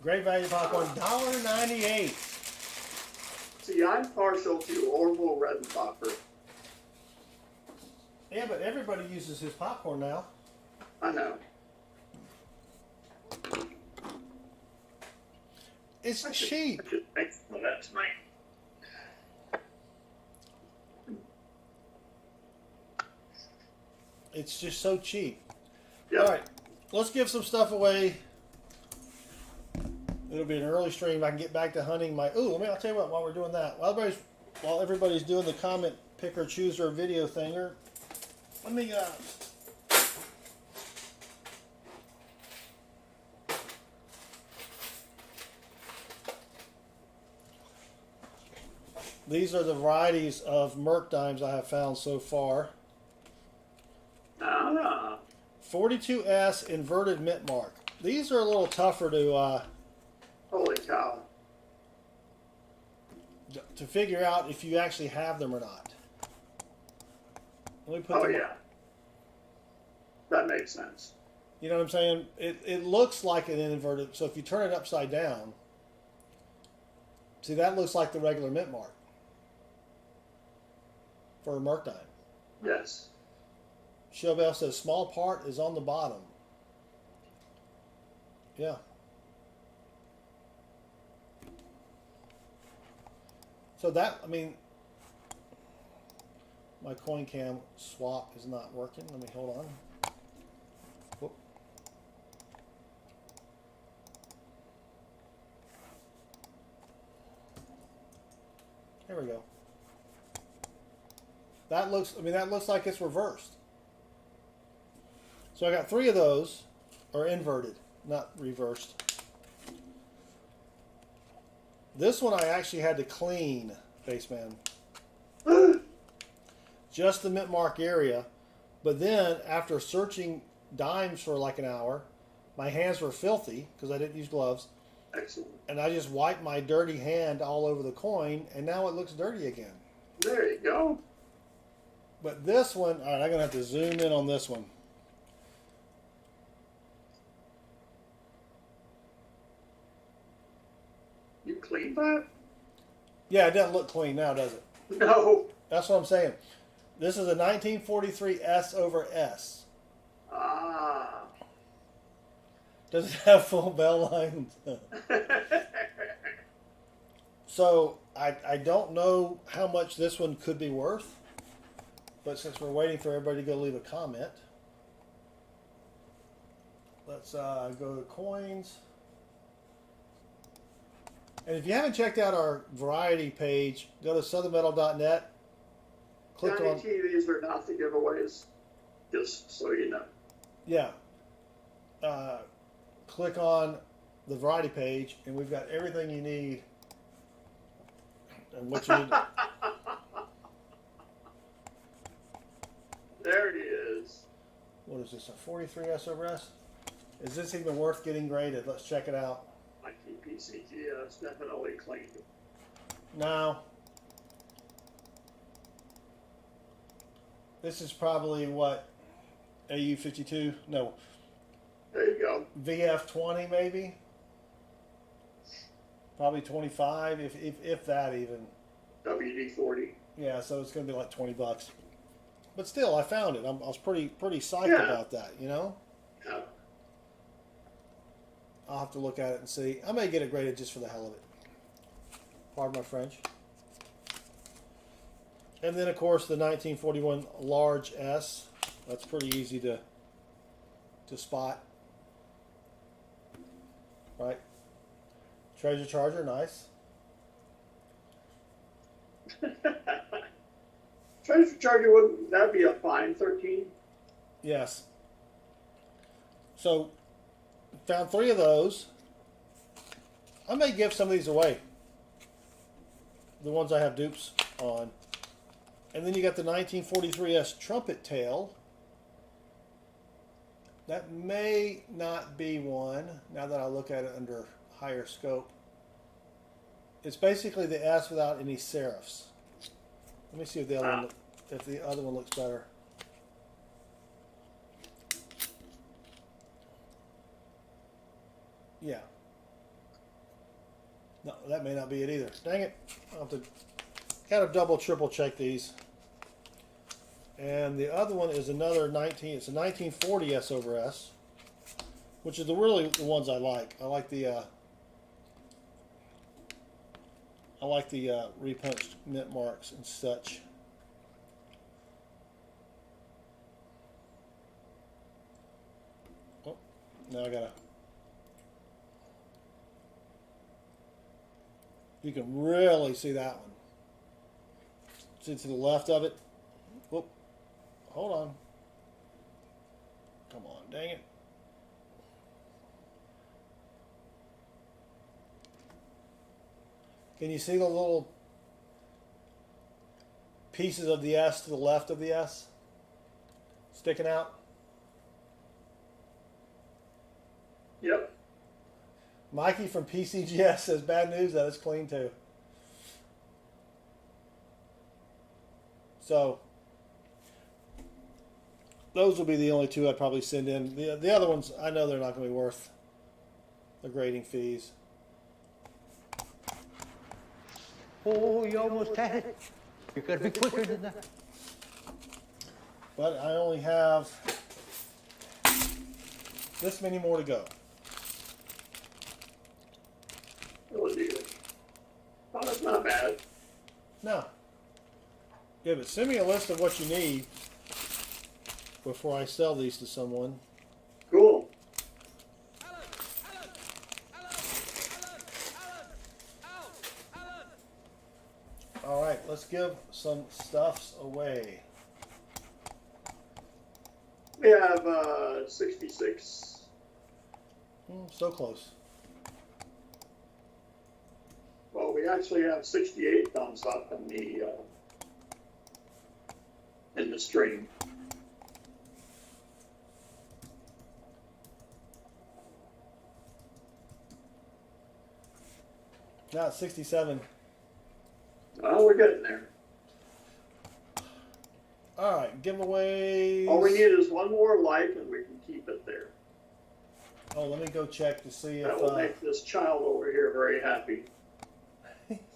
Speaker 2: Great value popcorn, $1.98.
Speaker 3: See, I'm partial to Orville Redenbacher.
Speaker 2: Yeah, but everybody uses his popcorn now.
Speaker 3: I know.
Speaker 2: It's cheap.
Speaker 3: Well, that's me.
Speaker 2: It's just so cheap.
Speaker 3: Yep.
Speaker 2: All right, let's give some stuff away. It'll be an early stream. I can get back to hunting my. Ooh, I'll tell you what. While we're doing that, while everybody's doing the comment picker chooser video thinger, let me. These are the varieties of Merc dimes I have found so far. 42S inverted mint mark. These are a little tougher to
Speaker 3: Holy cow.
Speaker 2: to figure out if you actually have them or not. Let me put
Speaker 3: Oh,
Speaker 2: them.
Speaker 3: yeah. That makes sense.
Speaker 2: You know what I'm saying? It looks like an inverted. So if you turn it upside down, see that looks like the regular mint mark for a Merc dime.
Speaker 3: Yes.
Speaker 2: Showbell says small part is on the bottom. Yeah. So that, I mean, my coin cam swap is not working. Let me hold on. Whoop. There we go. That looks, I mean, that looks like it's reversed. So I got 3 of those, or inverted, not reversed. This one I actually had to clean, Baseman. Just the mint mark area. But then, after searching dimes for like an hour, my hands were filthy because I didn't use gloves.
Speaker 3: Excellent.
Speaker 2: And I just wiped my dirty hand all over the coin, and now it looks dirty again.
Speaker 3: There you go.
Speaker 2: But this one, all right, I'm going to have to zoom in on this one.
Speaker 3: You cleaned that?
Speaker 2: Yeah, it doesn't look clean now, does it?
Speaker 3: No.
Speaker 2: That's what I'm saying. This is a 1943 S over S.
Speaker 3: Ah.
Speaker 2: Does it have full bell lines? So I don't know how much this one could be worth, but since we're waiting for everybody to go leave a comment, let's go to coins. And if you haven't checked out our variety page, go to southernmetal.net click
Speaker 3: Johnny
Speaker 2: on.
Speaker 3: TVs are not the giveaways, just so you know.
Speaker 2: Yeah. Click on the variety page, and we've got everything you need. And what you need.
Speaker 3: There he is.
Speaker 2: What is this? A 43 S over S? Is this even worth getting graded? Let's check it out.
Speaker 3: My PCGS definitely clean.
Speaker 2: Now, this is probably what, AU52? No,
Speaker 3: There you go.
Speaker 2: VF20 maybe. Probably 25, if that even.
Speaker 3: WD-40.
Speaker 2: Yeah, so it's gonna be like $20. But still, I found it. I was pretty psyched
Speaker 3: Yeah.
Speaker 2: about that. You know.
Speaker 3: Yeah.
Speaker 2: I'll have to look at it and see. I may get it graded just for the hell of it. Pardon my French. And then, of course, the 1941 large S. That's pretty easy to spot. Right? Treasure Charger, nice.
Speaker 3: Treasure Charger, wouldn't that be a fine 13?
Speaker 2: Yes. So, found 3 of those. I may give some of these away. The ones I have dupes on. And then you got the 1943S trumpet tail. That may not be one, now that I look at it under higher scope. It's basically the S without any serifs. Let me see if the other one looks better. Yeah. No, that may not be it either. Dang it. I'll have to gotta double, triple check these. And the other one is another it's a 1940 S over S, which is really the ones I like. I like the repunched mint marks and such. Oh, now I gotta. You can really see that one. See to the left of it. Whoop. Hold on. Come on, dang it. Can you see the little pieces of the S to the left of the S sticking out?
Speaker 3: Yep.
Speaker 2: Mikey from PCGS says bad news that it's clean too. So those will be the only 2 I'd probably send in. The other ones, I know they're not going to be worth the grading fees.
Speaker 6: Oh, you almost had it. You gotta be quicker than that.
Speaker 2: But I only have this many more to go.
Speaker 3: Oh, dear. Oh, that's not bad.
Speaker 2: No. Yeah, but send me a list of what you need before I sell these to someone.
Speaker 3: Cool.
Speaker 2: All right, let's give some stuffs away.
Speaker 3: We have 66.
Speaker 2: So close.
Speaker 3: Well, we actually have 68 thumbs up in the stream.
Speaker 2: Now it's 67.
Speaker 3: Well, we're getting there.
Speaker 2: All right, giveaways.
Speaker 3: All we need is one more like, and we can keep it there.
Speaker 2: Oh, let me go check to see
Speaker 3: That
Speaker 2: if.
Speaker 3: will make this child over here very happy.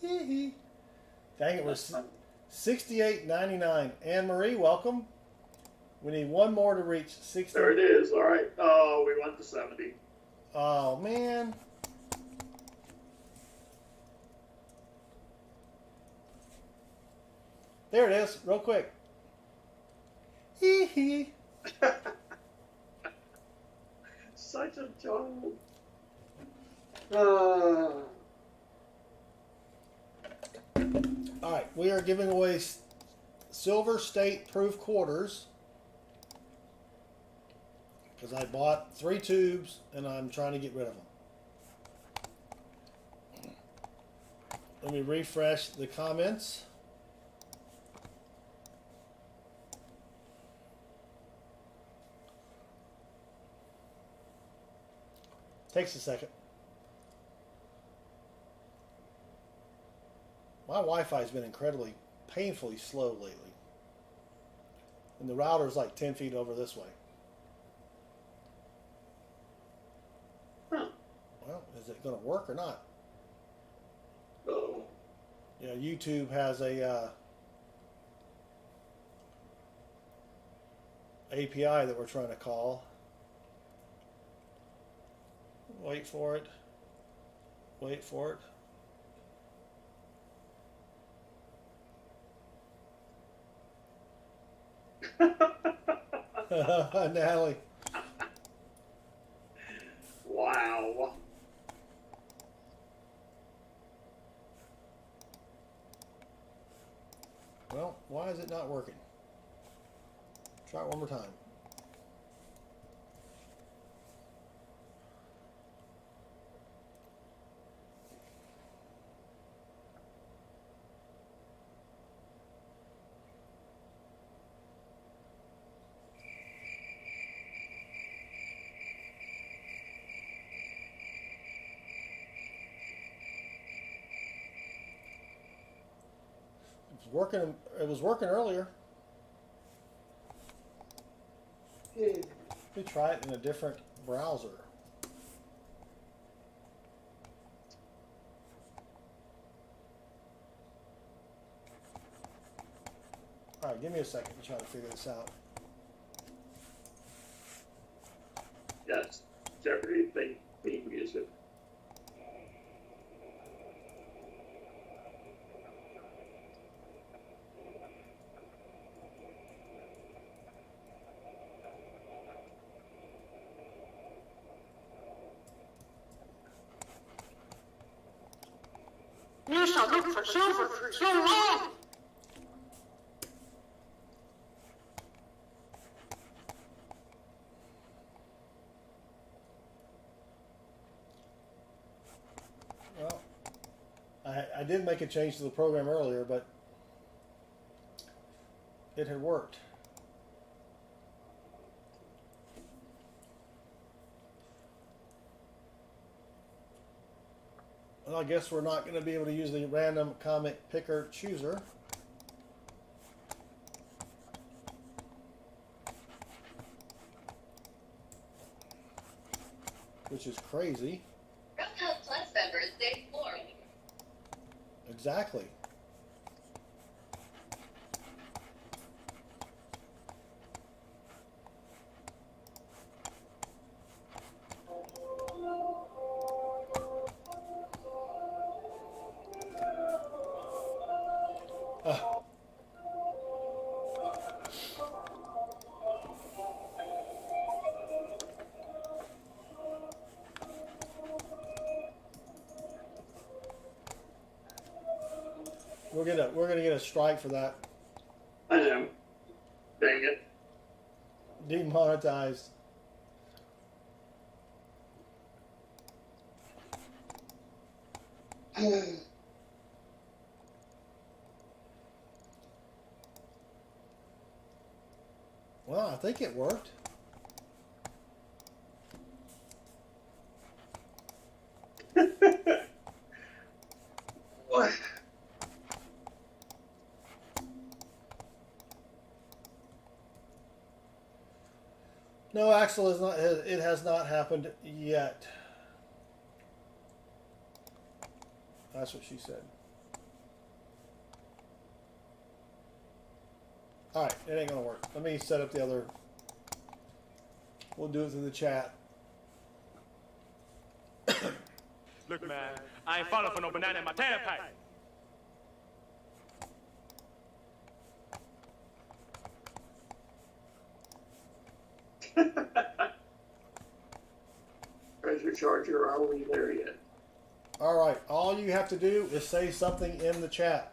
Speaker 2: Dang it, we're $68.99. Anne Marie, welcome. We need one more to reach 60.
Speaker 3: There it is. All right. Oh, we went to 70.
Speaker 2: Oh man. There it is, real quick. Hee hee.
Speaker 3: Such a child.
Speaker 2: All right, we are giving away Silver State Proof Quarters. Because I bought 3 tubes and I'm trying to get rid of them. Let me refresh the comments. Takes a second. My Wi-Fi has been incredibly, painfully slow lately. And the router's like 10 feet over this way.
Speaker 3: Huh.
Speaker 2: Well, is it going to work or not?
Speaker 3: Oh.
Speaker 2: Yeah, YouTube has a API that we're trying to call. Wait for it. Wait for it. Natalie.
Speaker 3: Wow.
Speaker 2: Well, why is it not working? Try it one more time. Working. It was working earlier. Let me try it in a different browser. All right, give me a second to try to figure this out.
Speaker 3: Yes. Jeopardy theme music.
Speaker 8: You shall look for silver for so long.
Speaker 2: Well, I did make a change to the program earlier, but it had worked. Well, I guess we're not going to be able to use the random comic picker chooser. Which is crazy.
Speaker 7: Roundhouse Plus members, they floor.
Speaker 2: Exactly. We're gonna get a strike for that.
Speaker 3: I know. Dang it.
Speaker 2: Demonetized. Well, I think it worked.
Speaker 3: What?
Speaker 2: No, Axel is not. It has not happened yet. That's what she said. All right, it ain't gonna work. Let me set up the other. We'll do it through the chat.
Speaker 4: Look, man, I ain't falling for no banana in my tailpipe.
Speaker 3: Treasure Charger, are we there yet?
Speaker 2: All right, all you have to do is say something in the chat.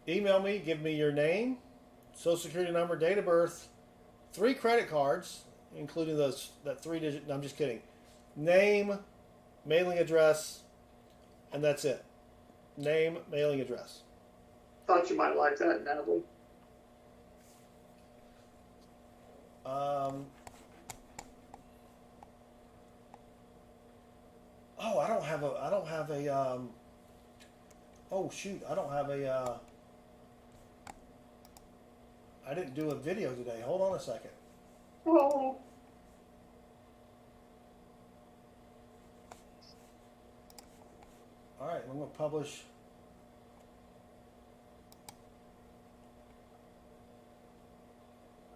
Speaker 2: email me, give me your name, social security number, date of birth, 3 credit cards, including that 3-digit. No, I'm just kidding. Name, mailing address, and that's it. Name, mailing address.
Speaker 3: Thought you might like that, Natalie.
Speaker 2: Oh, I don't have a, oh shoot, I don't have a, I didn't do a video today. Hold on a second.
Speaker 3: Oh.
Speaker 2: All right, I'm going to publish.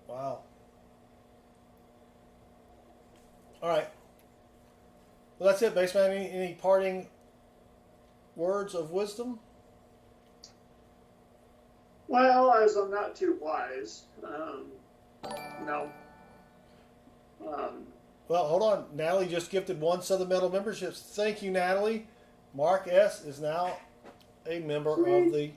Speaker 2: Wow. All right. Well, that's it, Baseman. Any parting words of wisdom?
Speaker 3: Well, as I'm not too wise, no.
Speaker 2: Well, hold on. Natalie just gifted 1 Southern Metal membership. Thank you, Natalie. Mark S. is now a member of the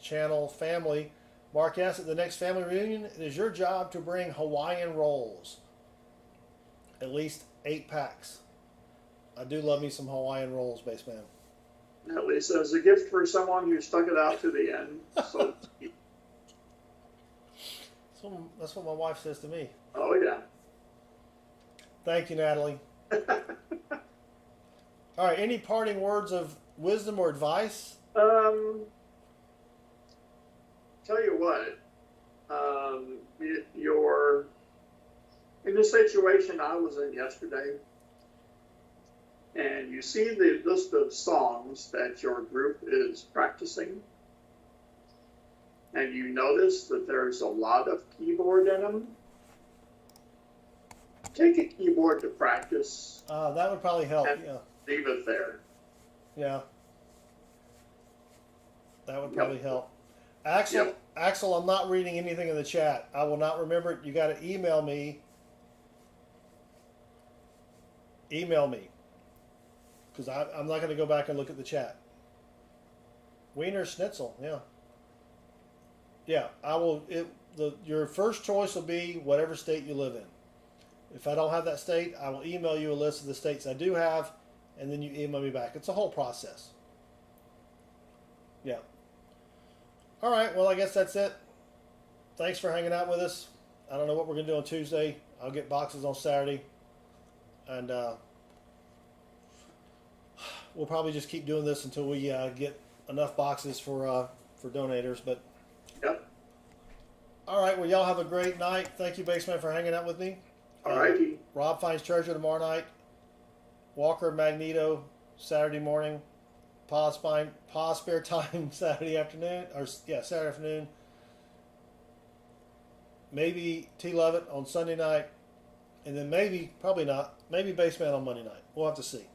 Speaker 2: channel family. Mark S., at the next family reunion, it is your job to bring Hawaiian rolls. At least 8 packs. I do love me some Hawaiian rolls, Baseman.
Speaker 3: At least as a gift for someone who stuck it out to the end. So.
Speaker 2: That's what my wife says to me.
Speaker 3: Oh, yeah.
Speaker 2: Thank you, Natalie. All right, any parting words of wisdom or advice?
Speaker 3: Tell you what, you're in the situation I was in yesterday, and you see the list of songs that your group is practicing, and you notice that there's a lot of keyboard in them. Take a keyboard to practice.
Speaker 2: That would probably help, yeah.
Speaker 3: Leave it there.
Speaker 2: Yeah. That would probably help. Axel, I'm not reading anything in the chat. I will not remember it. You got to email me. Email me. Because I'm not going to go back and look at the chat. Wiener Schnitzel, yeah. Yeah, I will. Your first choice will be whatever state you live in. If I don't have that state, I will email you a list of the states I do have, and then you email me back. It's a whole process. Yeah. All right, well, I guess that's it. Thanks for hanging out with us. I don't know what we're going to do on Tuesday. I'll get boxes on Saturday. And we'll probably just keep doing this until we get enough boxes for donators. But
Speaker 3: yep.
Speaker 2: All right, well, y'all have a great night. Thank you, Baseman, for hanging out with me.
Speaker 3: All righty.
Speaker 2: Rob finds treasure tomorrow night. Walker Magneto Saturday morning. Pa spare time Saturday afternoon. Saturday afternoon. Maybe T Lovett on Sunday night. And then maybe, probably not, maybe Baseman on Monday night. We'll have to see.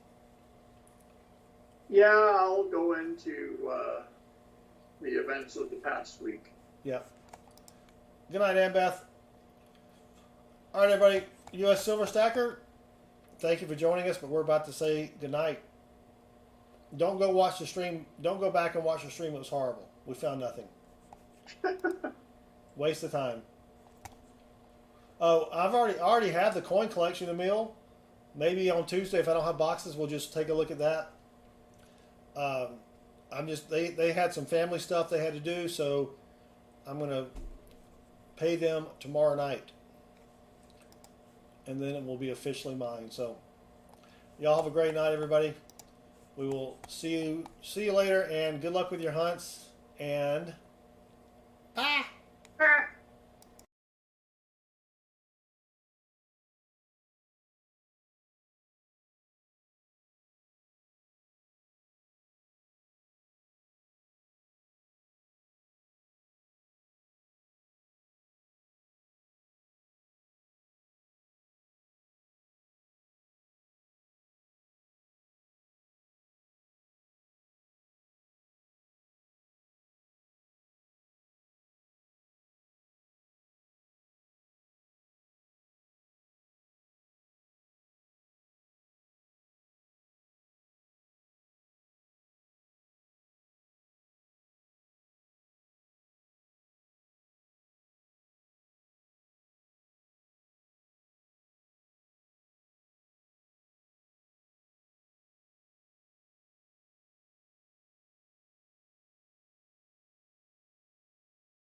Speaker 3: Yeah, I'll go into the events of the past week.
Speaker 2: Yeah. Good night, Annbeth. All right, everybody. U.S. Silver Stacker, thank you for joining us, but we're about to say good night. Don't go watch the stream. Don't go back and watch the stream. It was horrible. We found nothing. Waste of time. Oh, I've already have the coin collection in the mill. Maybe on Tuesday, if I don't have boxes, we'll just take a look at that. They had some family stuff they had to do, so I'm gonna pay them tomorrow night, and then it will be officially mine. So, y'all have a great night, everybody. We will see you later, and good luck with your hunts. And bye.